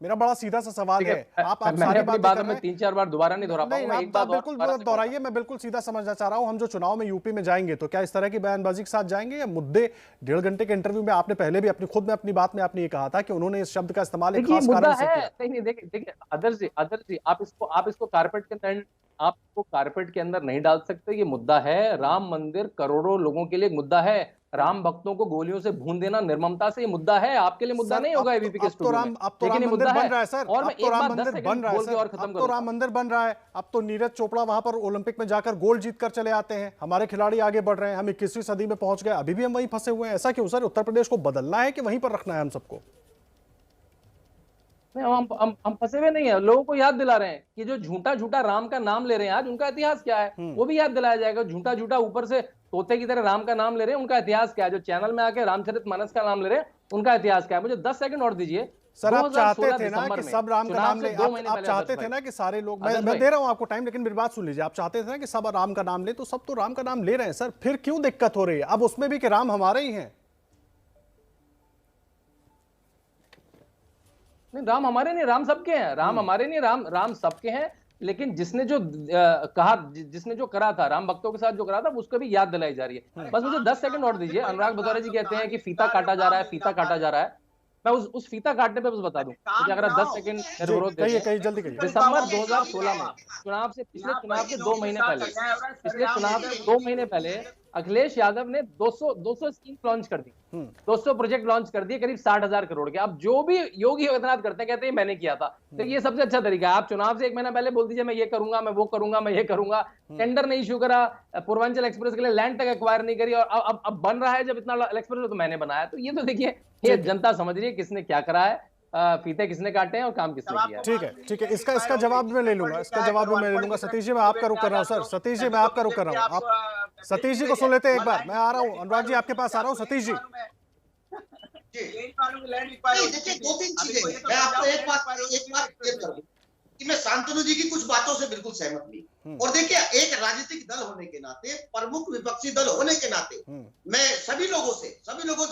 मेरा बड़ा सीधा सा सवाल है, आप मैंने सारी अपनी बातें बात में 3-4 बार दोबारा नहीं दोहरा पाऊंगा, मैं एक बात बिल्कुल दोहराइए। मैं बिल्कुल सीधा समझना चाह रहा हूं, हम जो चुनाव में यूपी में जाएंगे तो क्या इस तरह की बयानबाजी के साथ जाएंगे या मुद्दे? 1.5 घंटे के इंटरव्यू में आपने पहले भी अपनी खुद में अपनी बात में आपने ये कहा था कि उन्होंने इस शब्द का इस्तेमाल एक खास कारण से किया। नहीं देखिए आदर्श जी आप इसको कारपेट के अंदर नहीं डाल सकते। ये मुद्दा है, राम मंदिर करोड़ों लोगों के लिए एक मुद्दा है। राम भक्तों को गोलियों से भून देना निर्ममता से ये मुद्दा है। आपके लिए मुद्दा नहीं होगा एबीपी के स्टूडियो में, लेकिन ये मुद्दा बन रहा है सर। और मैं एक बात 10 बन सेकंड बोल के और खत्म तो राम मंदिर बन रहा है। अब तो नीरज चोपड़ा वहां पर ओलंपिक में जाकर गोल्ड जीत कर चले आते हैं। हमारे खिलाड़ी आगे बढ़ रहे हैं, हम 21वीं सदी में पहुंच गए, अभी भी हम वहीं फंसे हुए हैं। ऐसा क्यों सर? उत्तर प्रदेश को बदलना है कि वहीं पर रखना है हम सबको? हम फंसे हुए नहीं है, लोगों को याद दिला रहे हैं कि जो झूठा राम का नाम ले रहे हैं आज, उनका इतिहास क्या है वो भी याद दिलाया जाएगा। झूठा ऊपर से तोते की तरह राम का नाम ले रहे हैं, उनका इतिहास क्या है। जो चैनल में आके रामचरितमानस का नाम ले रहे हैं, उनका इतिहास क्या है। मुझे 10 सेकंड और दीजिए सर। आप चाहते थे ना कि सब राम का नाम ले, आप चाहते थे ना कि सारे लोग, मैं दे रहा हूं आपको टाइम, लेकिन मेरी बात सुन लीजिए। आप चाहते थे ना कि सब राम का नाम ले, तो सब तो राम का नाम ले रहे हैं सर, फिर क्यों दिक्कत हो रही है अब उसमें भी कि राम हमारे ही हैं? नहीं, राम हमारे नहीं, राम सबके हैं। राम हमारे नहीं, राम सबके हैं। लेकिन जिसने जो करा था राम भक्तों के साथ, जो करा था, उसको भी याद दिलाई जा रही है। बस मुझे 10 सेकंड और दीजिए। अनुराग भदौरिया जी कहते हैं कि फीता काटा जा रहा है, फीता काटा जा रहा है। मैं उस फीता काटने पे बस बता दूं, मुझे अगर 10 सेकंड कहिए जल्दी कहिए। दिसंबर 2016 में पिछले चुनाव के 2 महीने पहले अखिलेश यादव ने 200 स्कीम लॉन्च कर दी, 200 प्रोजेक्ट लॉन्च कर दिए, करीब 60,000 करोड़ के। अब जो भी योगी आदित्यनाथ करते हैं, कहते हैं मैंने किया था। तो ये सबसे अच्छा तरीका है। आप चुनाव से 1 महीना पहले बोल दीजिए मैं ये करूंगा, मैं वो करूंगा, मैं ये करूंगा। टेंडर नहीं इशू करा, पूर्वांचल एक्सप्रेस के लिए लैंड तक एक्वायर नहीं करी, और अब बन रहा है जब इतना एक्सप्रेस तो मैंने बनाया। तो ये तो देखिए, ये जनता समझ रही है किसने क्या करा है, फीते किसने काटे हैं और काम किसने किया। ठीक है, इसका जवाब मैं ले लूंगा, सतीश जी मैं आपका रुख कर रहा हूँ सर। सतीश जी मैं आपका रुख कर रहा हूँ, आप सतीश जी को सुन लेते हैं एक बार। मैं आ रहा हूँ अनुराग जी, आपके पास आ रहा हूँ। सतीश जी देखिए, 2-3 चीजें मैं आपको एक बात क्लियर करूं कि मैं शांतनु जी की कुछ बातों से बिल्कुल सहमत नहीं। और देखिए, एक राजनीतिक दल होने के नाते, प्रमुख विपक्षी दल होने के नाते, मैं सभी लोगों से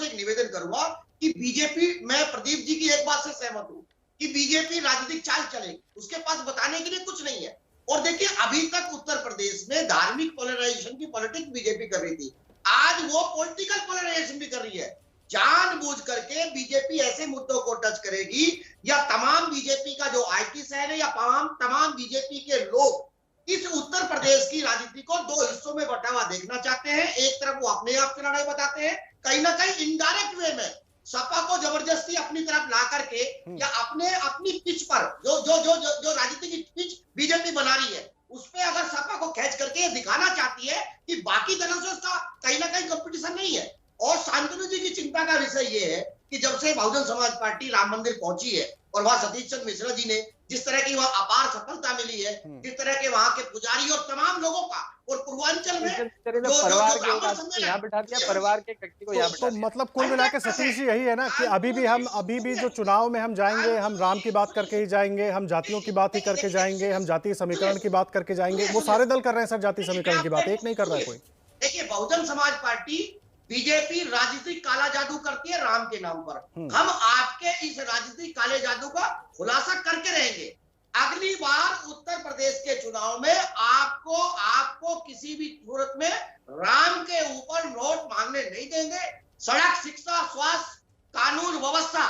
एक निवेदन करूंगा कि बीजेपी, मैं प्रदीप जी की एक बात से सहमत हूं कि बीजेपी राजनीतिक चाल चलेगी, उसके पास बताने के लिए कुछ नहीं है। और देखिए, अभी तक उत्तर प्रदेश में धार्मिक पोलराइजेशन की पॉलिटिक्स बीजेपी कर रही थी, आज वो पॉलिटिकल पोलराइजेशन भी कर रही है। जानबूझ करके बीजेपी ऐसे मुद्दों को टच करेगी, या तमाम बीजेपी का जो आईटी सेल है, या तमाम बीजेपी के लोग इस उत्तर प्रदेश की राजनीति को 2 हिस्सों में बंटा हुआ देखना चाहते हैं। एक तरफ वो अपने आप की लड़ाई बताते हैं, कहीं ना कहीं इनडायरेक्ट वे में सपा को जबरदस्ती अपनी तरफ ला करके, या अपनी पिच पर जो राजनीति की पिच बीजेपी बना रही है, उस पे अगर सपा को खींच करके दिखाना चाहती है कि बाकी दलों से उसका कहीं ना कहीं कंपटीशन नहीं है। और शांतनु जी की चिंता का विषय ये है कि जब से बहुजन समाज पार्टी राम मंदिर पहुंची है, और वहां सतीश चंद्र मिश्रा जी ने जिस तरह की वहां अपार सफलता मिली है, जिस तरह के वहां के पुजारी और तमाम लोगों का, और पूर्वांचल में परिवार के यहाँ बिठा दिया, परिवार के व्यक्ति को यहाँ बिठा दिया। मतलब कुल मिला के सतीश जी यही है ना कि अभी भी जो चुनाव में हम जाएंगे, हम राम की बात करके ही जाएंगे, हम जातियों की बात ही करके जाएंगे, हम जातीय समीकरण की बात करके जाएंगे। वो सारे दल कर रहे हैं सर जातीय समीकरण की बात, एक नहीं कर रहा है कोई। देखिए, बहुजन समाज पार्टी, बीजेपी राजनीतिक काला जादू करती है राम के नाम पर। हम आपके इस राजनीतिक काले जादू का खुलासा करके रहेंगे। अगली बार उत्तर प्रदेश के चुनाव में आपको किसी भी सूरत में राम के ऊपर नोट मांगने नहीं देंगे। सड़क, शिक्षा, स्वास्थ्य, कानून व्यवस्था,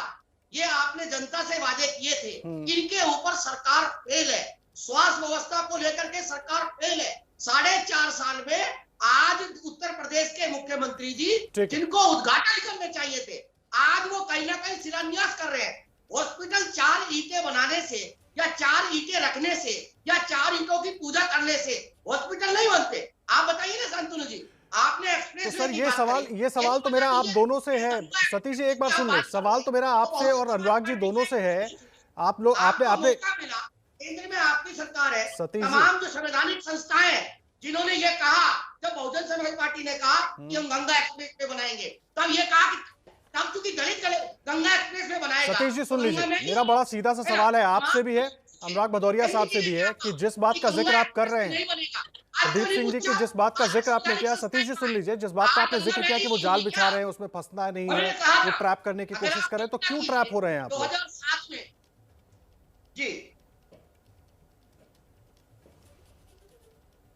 ये आपने जनता से वादे किए थे, इनके ऊपर सरकार फेल है। स्वास्थ्य व्यवस्था को लेकर के सरकार फेल है। 4.5 साल में आज उत्तर प्रदेश के मुख्यमंत्री जी, जिनको उद्घाटन करने चाहिए थे, आज वो कहीं ना कहीं शिलान्यास कर रहे हैं। हॉस्पिटल 4 ईंटें बनाने से, या 4 ईंटें रखने से, या 4 ईंटों की पूजा करने से हॉस्पिटल नहीं बनते। आप बताइए ना शांतनु जी, आपने एक्सप्रेस तो सर ये सवाल तो मेरा आप दोनों से है। सतीश जी एक बार सुन ले, सवाल तो मेरा आपसे और अनुराग जी दोनों से है। आप लोग आपने केंद्र में आपकी सरकार है, सतीश जी, तमाम जो संवैधानिक संस्थाएं हैं जिन्होंने ये कहा, जब बहुजन समाज पार्टी ने कहा कि हम गंगा एक्सप्रेस पे बनाएंगे, तब ये कहा कि तब चूंकि दलित गंगा एक्सप्रेस में बनाएगा। सतीश जी सुन तो लीजिए, गंगा में मेरा बड़ा सीधा सा सवाल है, आपसे भी है, अनुराग भदौरिया साहब से भी है, कि जिस बात का जिक्र आप कर रहे हैं, प्रदीप सिंह जी की जिस बात का जिक्र आपने किया, सतीश जी सुन लीजिए, जिस बात का आपने जिक्र किया कि वो जाल बिछा रहे हैं, उसमें फंसना नहीं है, वो ट्रैप करने की कोशिश कर रहे हैं, तो क्यों ट्रैप हो रहे हैं आप लोग? 2007 में जी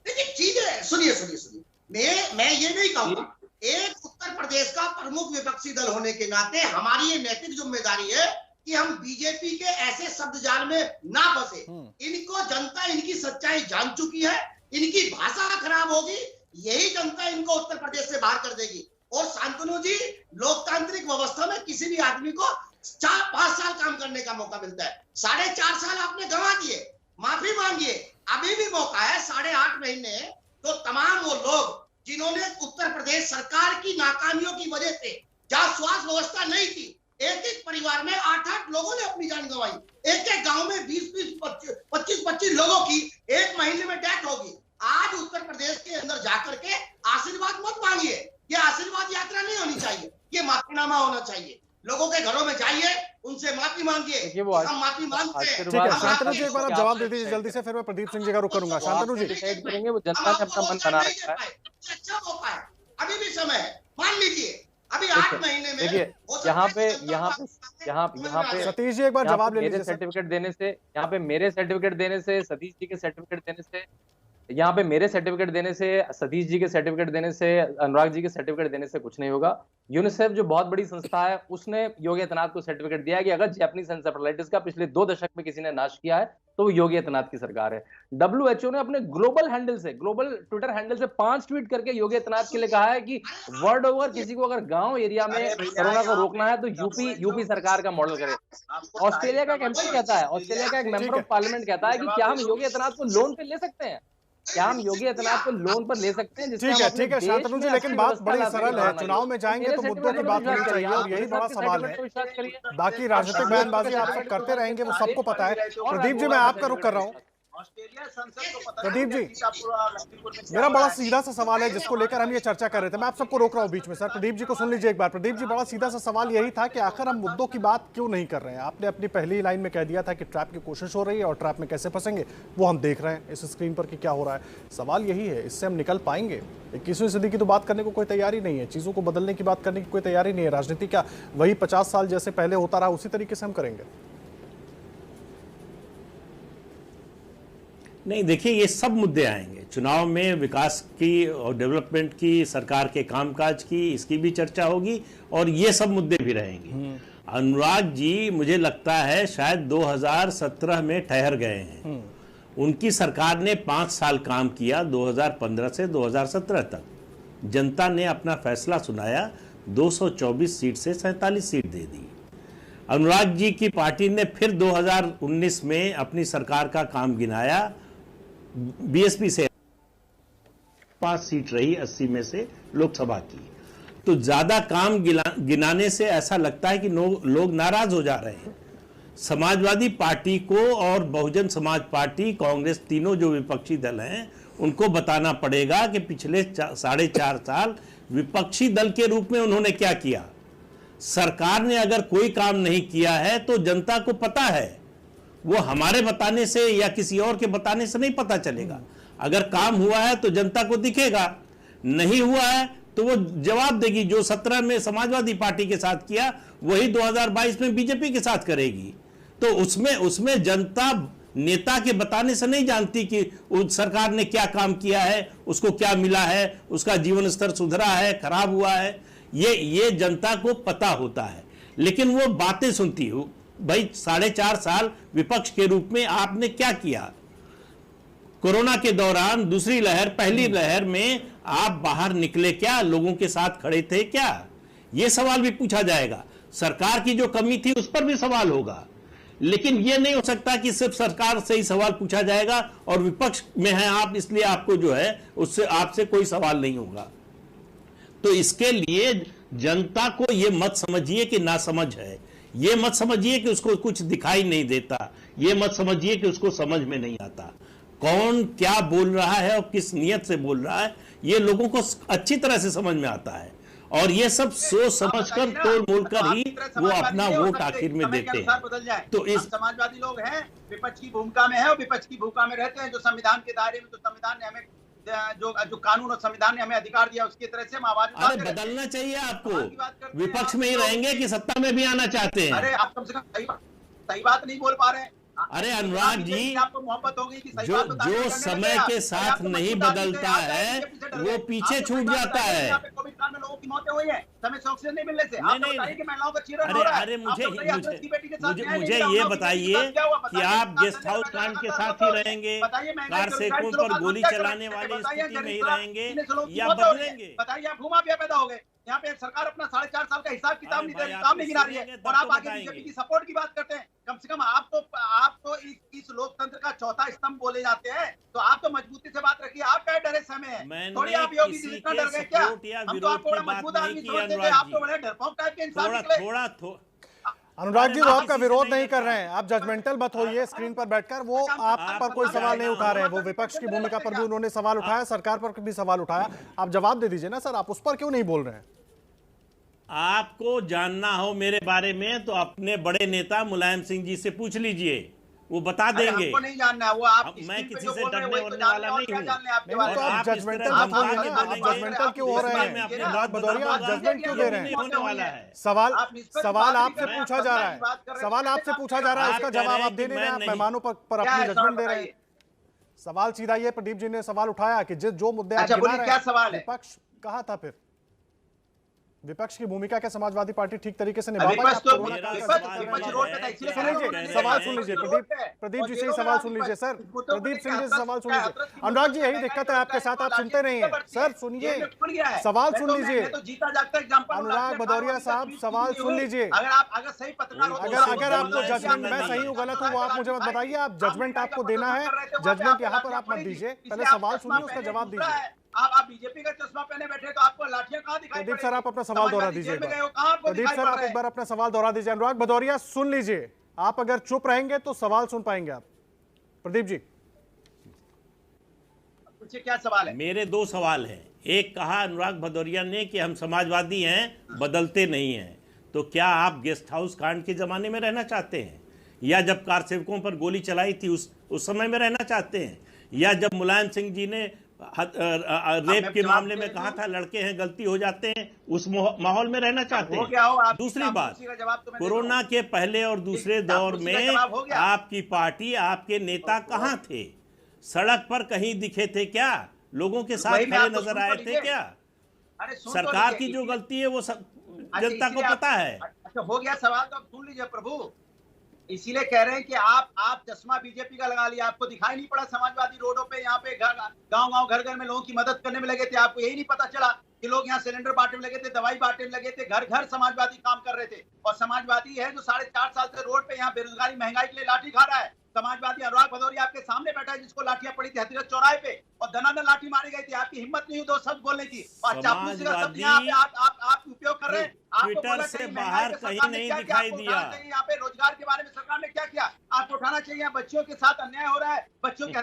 देखिए चीज है, सुनिए मैं ये नहीं कहूंगा, एक उत्तर प्रदेश का प्रमुख विपक्षी दल होने के नाते हमारी ये नैतिक जिम्मेदारी है कि हम बीजेपी के ऐसे शब्द जाल में ना फंसे। इनको जनता इनकी सच्चाई जान चुकी है, इनकी भाषा खराब होगी, यही जनता इनको उत्तर प्रदेश से बाहर कर देगी। और शांतनु जी, लोकतांत्रिक व्यवस्था में किसी भी आदमी को 4-5 साल काम करने का मौका मिलता है, 4.5 साल आपने गंवा दिए, माफी मांगिए, अभी भी मौका है 8.5 महीने। तो तमाम वो लोग जिन्होंने उत्तर प्रदेश सरकार की नाकामियों की वजह से, जहां स्वास्थ्य व्यवस्था नहीं थी, एक परिवार में 8-8 लोगों ने अपनी जान गंवाई, एक गांव में 20-20, 25-25 लोगों की एक महीने में डेथ होगी। आज उत्तर प्रदेश के अंदर जाकर के आशीर्वाद मत मांगिए, ये आशीर्वाद यात्रा नहीं होनी चाहिए, ये माफीनामा होना चाहिए। लोगों के घरों में जाइए, उनसे माफी मांगिए, हम माफी मांगते हैं। ठीक है शांतनु जी, एक बार आप जवाब दे दीजिए जल्दी से, फिर मैं प्रदीप सिंह जी का रुख करूंगा। शांतनु जी करेंगे, वो जनता ने अपना मन बना रखा है, अच्छा मौका है, अभी भी समय है, मान लीजिए अभी 8 महीने में। देखिए यहाँ पे सतीश जी एक बार जवाब ले लीजिए। सर्टिफिकेट देने से, यहाँ पे मेरे सर्टिफिकेट देने से, सतीश जी के सर्टिफिकेट देने से, यहाँ पे मेरे सर्टिफिकेट देने से, सतीश जी के सर्टिफिकेट देने से, अनुराग जी के सर्टिफिकेट देने से कुछ नहीं होगा। यूनिसेफ जो बहुत बड़ी संस्था है, उसने योगी आदित्यनाथ को सर्टिफिकेट दिया कि अगर जैपनीज एन्सेफेलाइटिस का पिछले 2 दशक में किसी ने नाश किया है तो वो योगी आदित्यनाथ की सरकार है। WHO ने अपने ग्लोबल ट्विटर हैंडल से 5 ट्वीट करके योगी आदित्यनाथ के लिए कहा है कि वर्ल्ड ओवर किसी को अगर गांव एरिया में कोरोना को रोकना है तो यूपी सरकार का मॉडल करे। ऑस्ट्रेलिया का एक एमपी कहता है, ऑस्ट्रेलिया का एक मेंबर ऑफ पार्लियामेंट कहता है कि क्या हम योगी आदित्यनाथ को लोन पे ले सकते हैं, क्या हम योगी आदित्यनाथ को लोन पर ले सकते हैं? ठीक है शांतनु जी, लेकिन बात बड़ी सरल है, चुनाव में जाएंगे तो मुद्दों की बात होनी चाहिए और यही बड़ा सवाल है। बाकी राजनीतिक बयानबाजी आप सब करते रहेंगे, वो सबको पता है। प्रदीप जी मैं आपका रुख कर रहा हूँ। प्रदीप जी मेरा बड़ा सीधा सा सवाल है जिसको लेकर हम ये चर्चा कर रहे थे, मैं आप सबको रोक रहा हूँ बीच में। सर प्रदीप जी को सुन लीजिए एक बार। प्रदीप जी बड़ा सीधा सा सवाल यही था कि आखिर हम मुद्दों की बात क्यों नहीं कर रहे हैं। आपने अपनी पहली लाइन में कह दिया था कि ट्रैप की कोशिश हो रही है और ट्रैप में कैसे फंसेंगे वो हम देख रहे हैं इस स्क्रीन पर कि क्या हो रहा है। सवाल यही है, इससे हम निकल पाएंगे? 21वीं सदी की तो बात करने को कोई तैयारी नहीं है, चीज़ों को बदलने की बात करने की कोई तैयारी नहीं है। राजनीति क्या वही 50 साल जैसे पहले होता रहा उसी तरीके से हम करेंगे? नहीं, देखिए ये सब मुद्दे आएंगे चुनाव में, विकास की और डेवलपमेंट की, सरकार के कामकाज की, इसकी भी चर्चा होगी और ये सब मुद्दे भी रहेंगे। अनुराग जी मुझे लगता है शायद 2017 में ठहर गए हैं। उनकी सरकार ने 5 साल काम किया, 2015 से 2017 तक। जनता ने अपना फैसला सुनाया, 224 सीट से 47 सीट दे दी। अनुराग जी की पार्टी ने फिर 2019 में अपनी सरकार का काम गिनाया, बीएसपी से 5 सीट रही 80 में से लोकसभा की। तो ज्यादा काम गिनाने से ऐसा लगता है कि लोग नाराज हो जा रहे हैं। समाजवादी पार्टी को और बहुजन समाज पार्टी, कांग्रेस, तीनों जो विपक्षी दल हैं उनको बताना पड़ेगा कि पिछले 4.5 साल विपक्षी दल के रूप में उन्होंने क्या किया। सरकार ने अगर कोई काम नहीं किया है तो जनता को पता है, वो हमारे बताने से या किसी और के बताने से नहीं पता चलेगा। अगर काम हुआ है तो जनता को दिखेगा, नहीं हुआ है तो वो जवाब देगी। जो 17 में समाजवादी पार्टी के साथ किया वही 2022 में बीजेपी के साथ करेगी। तो उसमें जनता नेता के बताने से नहीं जानती कि उस सरकार ने क्या काम किया है, उसको क्या मिला है, उसका जीवन स्तर सुधरा है, खराब हुआ है, ये जनता को पता होता है। लेकिन वो बातें सुनती हो, भाई 4.5 साल विपक्ष के रूप में आपने क्या किया? कोरोना के दौरान दूसरी लहर, पहली लहर में आप बाहर निकले क्या? लोगों के साथ खड़े थे क्या? यह सवाल भी पूछा जाएगा। सरकार की जो कमी थी उस पर भी सवाल होगा। लेकिन यह नहीं हो सकता कि सिर्फ सरकार से ही सवाल पूछा जाएगा और विपक्ष में है आप इसलिए आपको जो है उससे आपसे कोई सवाल नहीं होगा। तो इसके लिए जनता को यह मत समझिए कि नासमझ है, ये मत समझिए कि उसको कुछ दिखाई नहीं देता, ये मत समझिए कि उसको समझ में नहीं आता। कौन क्या बोल रहा है और किस नियत से बोल रहा है ये लोगों को अच्छी तरह से समझ में आता है। और ये सब सोच समझकर तोड़ मोड़ कर ही वो अपना वोट आखिर में देते हैं। बदल जाए तो इस समाजवादी लोग हैं, विपक्ष की भूमिका में है और विपक्ष की भूमिका में रहते हैं, जो संविधान के दायरे में, जो संविधान ने हमें जो कानून और संविधान ने हमें अधिकार दिया उसकी तरह से हम आवाज उठाते अरे रहते हैं। बदलना चाहिए आपको, हैं, विपक्ष में ही रहेंगे कि सत्ता में भी आना चाहते हैं? अरे आप कम से कम सही बात नहीं बोल पा रहे हैं। अरे अनुराग जी, आपको मोहब्बत हो गई कि सही जो बात बताने जो में समय करने के लगे साथ आप तो नहीं मजबूत आदमी थे, बदलता आप है पीछे डर वो गए। पीछे आप तो छूट सही बात जाता बताइए, है। यहाँ पे कोविड काल में लोगों की मौतें हुई हैं, समय से ऑक्सीजन नहीं मिलने से। आप नहीं, बताइए कि महिलाओं का चीरन अरे हो रहा है। अरे आप तो बताइए, हजरत की बेटी के साथ न्याय नहीं मुझे मिला, ये उन्नाव की बेटी के बताइए साथ क्या हुआ? कि बताइए, आप गेस्ट धरने हाउस लगा, कांड के लगा, साथ लगा, ही लगा, रहेंगे, बताइए महंगाई कार के सेवकों लोग पर आत्महत्या गोली कर चलाने रहे हैं, वाली बताइए, स्थिति में ही गरीब रहेंगे इतने से लोगों की या मौतें हो रही है। बदलेंगे? बताइए, आप भूमाफिया पैदा हो गए। यहाँ पे सरकार अपना 4.5 साल का हिसाब किताब अरे नहीं दे भाई, रही, आप काम तो नहीं गिना रही है, सुनेंगे तब और तो आप आगे बताएंगे। बीजेपी की सपोर्ट की बात करते हैं। कम से कम आप तो इस लोकतंत्र का चौथा स्तंभ बोले जाते हैं, तो आप तो मजबूती से बात रखिए। आप क्या डरे समय है? मैंने थोड़ी आप योगी किसी जी इतना के डर गए क्या? सपोर्ट या हम तो विरोध आपको बड़ा की बात मजबूत नहीं आदमी की, समझते थे, अनुराग आप जी। तो बड़े डरपोक टाइप के इंसान थोड़ा निकले। थोड़ा अनुराग जी, वो मैं आपका किसी से विरोध नहीं नहीं कर करता। रहे हैं, आप जजमेंटल मत होइए स्क्रीन पर बैठकर। वो आप पर कोई सवाल नहीं उठा रहे हैं, वो विपक्ष की भूमिका पर भी उन्होंने सवाल उठाया, सरकार पर भी सवाल उठाया। आप जवाब दे दीजिए ना सर, आप उस पर क्यों नहीं बोल रहे हैं? आपको जानना हो मेरे बारे में तो अपने बड़े नेता मुलायम सिंह जी से पूछ लीजिए, वो बता अरे देंगे। हमको नहीं जानना है, वो आप मैं स्क्रीन पे किसी जो से बोल रहे हैं डरने वही तो वरने जानना वाला है, और नहीं क्या हूँ। जानना है आपके नहीं, बारे तो में? आप आप इस जजमेंटल तरह मत होइए धमका के ना, आप बोलेंगे, जजमेंटल क्यों हो रहे हैं? अपने अनुराग भदौरिया, आप जजमेंट क्यों दे रहे नहीं हैं? होने वाला है। सवाल आप निष्पक्ष सवाल बात आपसे नहीं पूछा कर जा रहे रहा हैं, है, बात कर रहे हैं, सवाल आपसे पूछा जा रहा है, आप उसका कह रहे जवाब हैं आप दे कि नहीं रहे हैं, मैं आप नहीं- मेहमानों पर क्या अपनी है सवाल जजमेंट दे रहे हैं। बताइए। सवाल सीधा ये, प्रदीप जी ने सवाल उठाया कि जो मुद्दे आप अच्छा, गिना बोलिए, रहे क्या हैं, सवाल है? विपक्ष कहा था फिर विपक्ष की भूमिका क्या समाजवादी पार्टी ठीक तरीके से निभा पाई? विपक्ष आप तो कोरोना काल का विपक्ष जिक्र कर रहे विपक्ष हैं। रोड पे था, इसलिए सुन कह रहा हूँ, लीजिए, मैंने सवाल कहा सुन लीजिए, रोड पे है। प्रदीप और जी से ही जेलों में सवाल आप सुन लीजिए सर, मुद्दों को प्रदीप सिंह जी लेकर से सवाल सुन लीजिए। हजरत की अनुराग जी, यही महंगाई दिक्कत है का आपके साथ, आप लाठी सुनते नहीं हैं। बढ़ती सर है। सुनिए, जेल में फट गया है। सवाल मैं सुन तो- लीजिए। मैं तो जीता जागता एग्जांपल हूं, अनुराग लाठी भदौरिया अभी तक साहब, बीच सवाल नहीं सुन हुई। लीजिए। अगर सही पत्रकार होते अगर तो अगर बोलना आपको है, जजमेंट, मैं नहीं सही है। हूँ गलत हूँ वो आप मुझे मत बताइए, आप जजमेंट आपको देना है, जजमेंट जजमेंट यहाँ पर आप मत दीजिए, पहले सवाल सुनिए, उसका जवाब दीजिए। आप बीजेपी का चश्मा पहने बैठे तो आपको लाठियां कहां दिखाई प्रदीप पड़ेगी? सर, आप अपना सवाल दोहरा दीजिए एक जेल में गए बार। हो, कहां आपको प्रदीप दिखाई सर, पड़ आप रहे एक हैं? बार अपना सवाल दोहरा दीजिए। अनुराग भदौरिया सुन लीजिए, आप अगर चुप रहेंगे तो सवाल सुन पाएंगे आप। प्रदीप जी, पूछिए, क्या सवाल है? मेरे दो सवाल हैं। एक कहा अनुराग भदौरिया ने कि हम समाजवादी हैं, बदलते नहीं हैं, तो क्या आप गेस्ट हाउस कांड के जमाने में रहना चाहते हैं, या जब कार सेवकों पर गोली चलाई थी उस समय में रहना चाहते हैं, या जब मुलायम सिंह जी ने रेप के मामले में कहा था लड़के हैं गलती हो जाते हैं, उस माहौल में रहना चाहते हो गया हो, हैं? आप दूसरी बात, उसी का जवाब तो मैं दे कोरोना रहा हूं। के पहले और दूसरे दौर उसी का में जवाब हो गया। आपकी पार्टी, आपके नेता कहां थे? सड़क पर कहीं दिखे थे क्या? लोगों के साथ वही मैं खड़े आपको नजर सुन आए तो थे लीजिए। क्या? अरे सुन तो सरकार लीजिए, की जो इसीलिए- गलती है वो सब अच्छा, जनता को इसीलिए पता आप- है। अच्छा, हो गया सवाल तो अब सुन लीजिए प्रभु। इसीलिए कह रहे हैं कि आप चश्मा बीजेपी का लगा लिया, आपको दिखाई नहीं पड़ा समाजवादी रोडों पे, यहाँ पे गांव घर घर में लोगों की मदद करने में लगे थे। आपको यही नहीं पता चला कि लोग यहाँ सिलेंडर बांटने में लगे थे, दवाई बांटने में लगे थे, घर घर समाजवादी काम कर रहे थे। और समाजवादी है जो 4.5 साल से रोड पे यहाँ बेरोजगारी महंगाई के लिए लाठी खा रहा है। समाजवादी अनुराग भदौरिया आपके सामने बैठा है, जिसको लाठियां पड़ी थी हथीरथ चौराहे पे, और दनादन लाठी मारी गई थी। आपकी हिम्मत नहीं हुई दो शब्द बोलने की, और चापलूसी का शब्द यहाँ पे आप उपयोग कर रहे हैं। आपको ट्विटर बोला से कहीं बाहर महंगाई पे कहीं सरकार ने नहीं क्या किया, दिखाई आपको दिया। उठाना चाहिए। यहाँ पे रोजगार के बारे में सरकार ने क्या किया, आपको उठाना चाहिए। यहाँ बच्चियों के साथ अन्याय हो रहा है, बच्चियों के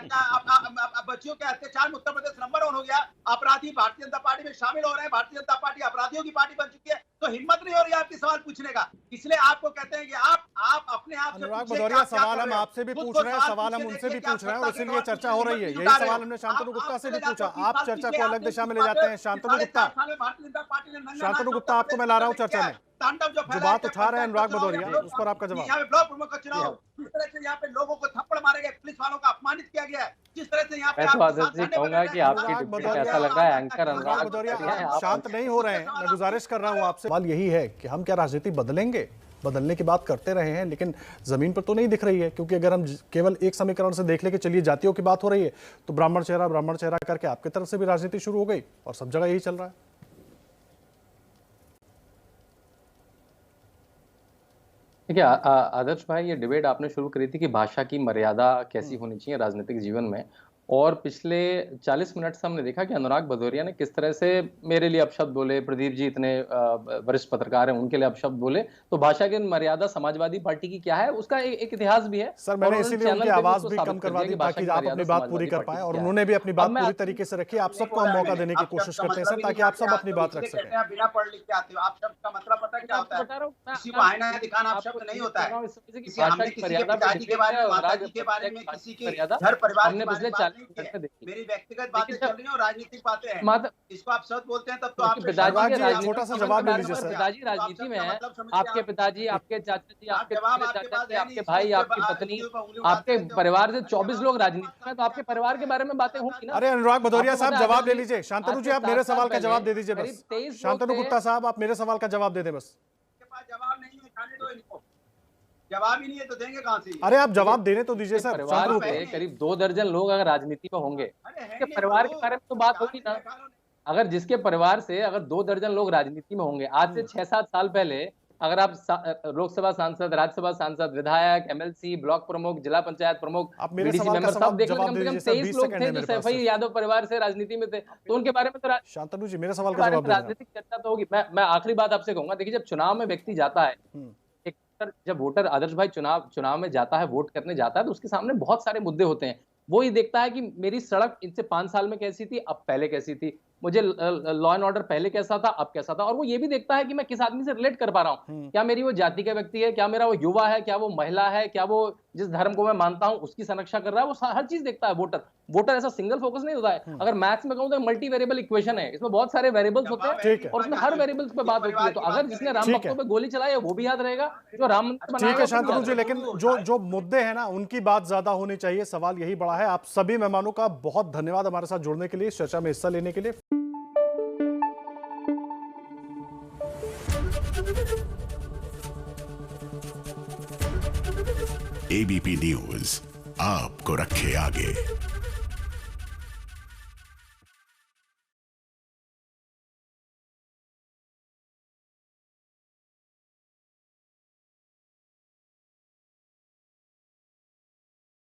बच्चियों के अत्याचार में उत्तर प्रदेश नंबर 1 हो गया। अपराधी भारतीय जनता पार्टी में शामिल हो रहे हैं, भारतीय जनता पार्टी अपराधियों की पार्टी बन चुकी है। तो हिम्मत नहीं हो रही आपकी सवाल पूछने का, इसलिए आपको कहते हैं कि आप अपने आप से अनुराग पूछिए कि भदौरिया, आप क्या सवाल कर हम रहे हो। आपसे भी खुद पूछ को रहे हैं, सवाल हम पूछिए, उनसे भी देखिए पूछ रहे हैं, और आप इसीलिए सत्ता चर्चा के हो बाद रही है। किसी यही को जुटा सवाल रहे हमने हो। शांतनु गुप्ता से भी आप पूछा। चले आप जाते हो, चर्चा पीछे को आप अलग दिशा में ले बात जाते हैं। शांतनु गुप्ता, 4.5 साल में भारतीय जनता पार्टी ने नंगा शांतनु नाच गुप्ता, आपको मैं ला रहा हूं चर्चा में। तांडव जो जो फैलाया, बात उठा रहे हैं अनुराग भदौरिया, उस पर आपका जवाब। यहाँ पे ब्लॉक प्रमुख का चुनाव, जिस तरह से यहाँ पे लोगों को थप्पड़ मारे गए, पुलिस वालों का अपमानित किया गया है, जिस तरह से यहाँ पे मैं तो आपके आदर्श साथ जी झंडे कहूंगा बने कि हैं, आपकी अनुराग डिबेट भदौरिया, ऐसा लग रहा है एंकर अनुराग अनुराग भदौरिया, भदौरिया, आप आप शांत नहीं हो रहे हैं। मैं गुजारिश कर रहा हूं आपसे। सवाल यही है कि हम क्या राजनीति बदलेंगे, बदलने की बात करते रहे हैं, लेकिन जमीन पर तो नहीं दिख रही है। क्योंकि अगर हम केवल एक समीकरण से देख ले कि चलिए जातियों की बात हो रही है, तो ब्राह्मण चेहरा करके आपकी तरफ से भी राजनीति शुरू हो गई, और सब जगह यही चल रहा है। देखिए आदर्श भाई, ये डिबेट आपने शुरू करी थी कि भाषा की मर्यादा कैसी होनी चाहिए राजनीतिक जीवन में, और पिछले 40 मिनट से हमने देखा कि अनुराग भदौरिया ने किस तरह से मेरे लिए अपशब्द बोले, प्रदीप जी इतने वरिष्ठ पत्रकार हैं उनके लिए अपशब्द बोले, तो भाषा की मर्यादा समाजवादी पार्टी की क्या है उसका एक इतिहास भी है। सर मैंने इसीलिए उनकी आवाज भी कम करवा दी ताकि आप अपनी बात पूरी कर पाए, और उन्होंने भी अपनी बात पूरी तरीके से रखी। आप सबको हम मौका देने की कोशिश करते हैं सर, ताकि आप सब अपनी बात रख सकें। बिना पढ़ लिख के आते हो आप, शब्द का मतलब पता क्या होता है? किसी को आईना दिखाना आप शब्द नहीं होता है। किसी हमने किसी के पिताजी के बारे में, माताजी के बारे में, किसी के घर परिवार के बारे में बात नहीं की है। मेरी व्यक्तिगत बातें चल रही हैं और राजनीतिक बातें हैं। इसको आप शब्द बोलते हैं तब तो आप पिताजी छोटा सा जवाब दे दीजिए सर। पिताजी राजनीति में है, आपके पिताजी, आपके चाचा जी, आपके चाचा जी, आपके भाई, आपकी पत्नी, आपके परिवार से 24 लोग राजनीति में, तो आपके परिवार के बारे में बातें होंगी ना। अरे अनुराग भदौरिया साहब जवाब ले लीजिए। शांतनु जी आप मेरे सवाल का जवाब दे दीजिए बस। शांतनु गुप्ता साहब आप मेरे सवाल का जवाब दे दें बस। जवाब नहीं है, खाने दो इनको। जवाब ही नहीं है तो देंगे कहां से? अरे आप जवाब देने तो दीजिए सर। परिवार में करीब 2 दर्जन लोग अगर राजनीति में होंगे, उसके परिवार के बारे में तो बात होगी ना। अगर जिसके परिवार से अगर 2 दर्जन लोग राजनीति में होंगे, आज से 6-7 साल पहले अगर आप लोकसभा सांसद, राज्यसभा सांसद, विधायक, एमएलसी, ब्लॉक प्रमुख, जिला पंचायत प्रमुख, बीडीसी मेंबर सब देख लेते, कम से कम 23 लोग थे जो सैफई यादव परिवार से राजनीति में थे, तो उनके बारे में तो शांतनु जी मेरे सवाल का जवाब दीजिए। राजनीतिक चर्चा तो होगी। मैं आखिरी बात आपसे कहूंगा, देखिए जब चुनाव में व्यक्ति जाता है, जब वोटर आदर्श भाई चुनाव में जाता है, वोट करने जाता है, तो उसके सामने बहुत सारे मुद्दे होते हैं। वो ही देखता है कि मेरी सड़क इनसे 5 साल में कैसी थी, अब पहले कैसी थी, मुझे लॉ एंड ऑर्डर पहले कैसा था, अब कैसा था, और वो ये भी देखता है कि मैं किस आदमी से रिलेट कर पा रहा हूँ। क्या मेरी वो जाति का व्यक्ति है, क्या मेरा वो युवा है, क्या वो महिला है, क्या वो जिस धर्म को मैं मानता हूँ उसकी संरक्षा कर रहा है, वो हर चीज देखता है वोटर ऐसा सिंगल फोकस नहीं होता है। अगर मैथ्स में कहूँ तो मल्टी वेरिएबल इक्वेशन है, इसमें बहुत सारे वेरिएबल्स होते हैं और उसमें हर वेरिएबल्स पे बात होती है। तो अगर जिसने राम भक्तों पे गोली चलाई है वो भी याद रहेगा, जो राम मंदिर बनाया। ठीक है शांतनु जी, लेकिन जो मुद्दे हैं ना उनकी बात ज्यादा होनी चाहिए, सवाल यही बड़ा है। आप सभी मेहमानों का बहुत धन्यवाद हमारे साथ जुड़ने के लिए, इस चर्चा में हिस्सा लेने के लिए। एबीपी न्यूज आपको रखे आगे।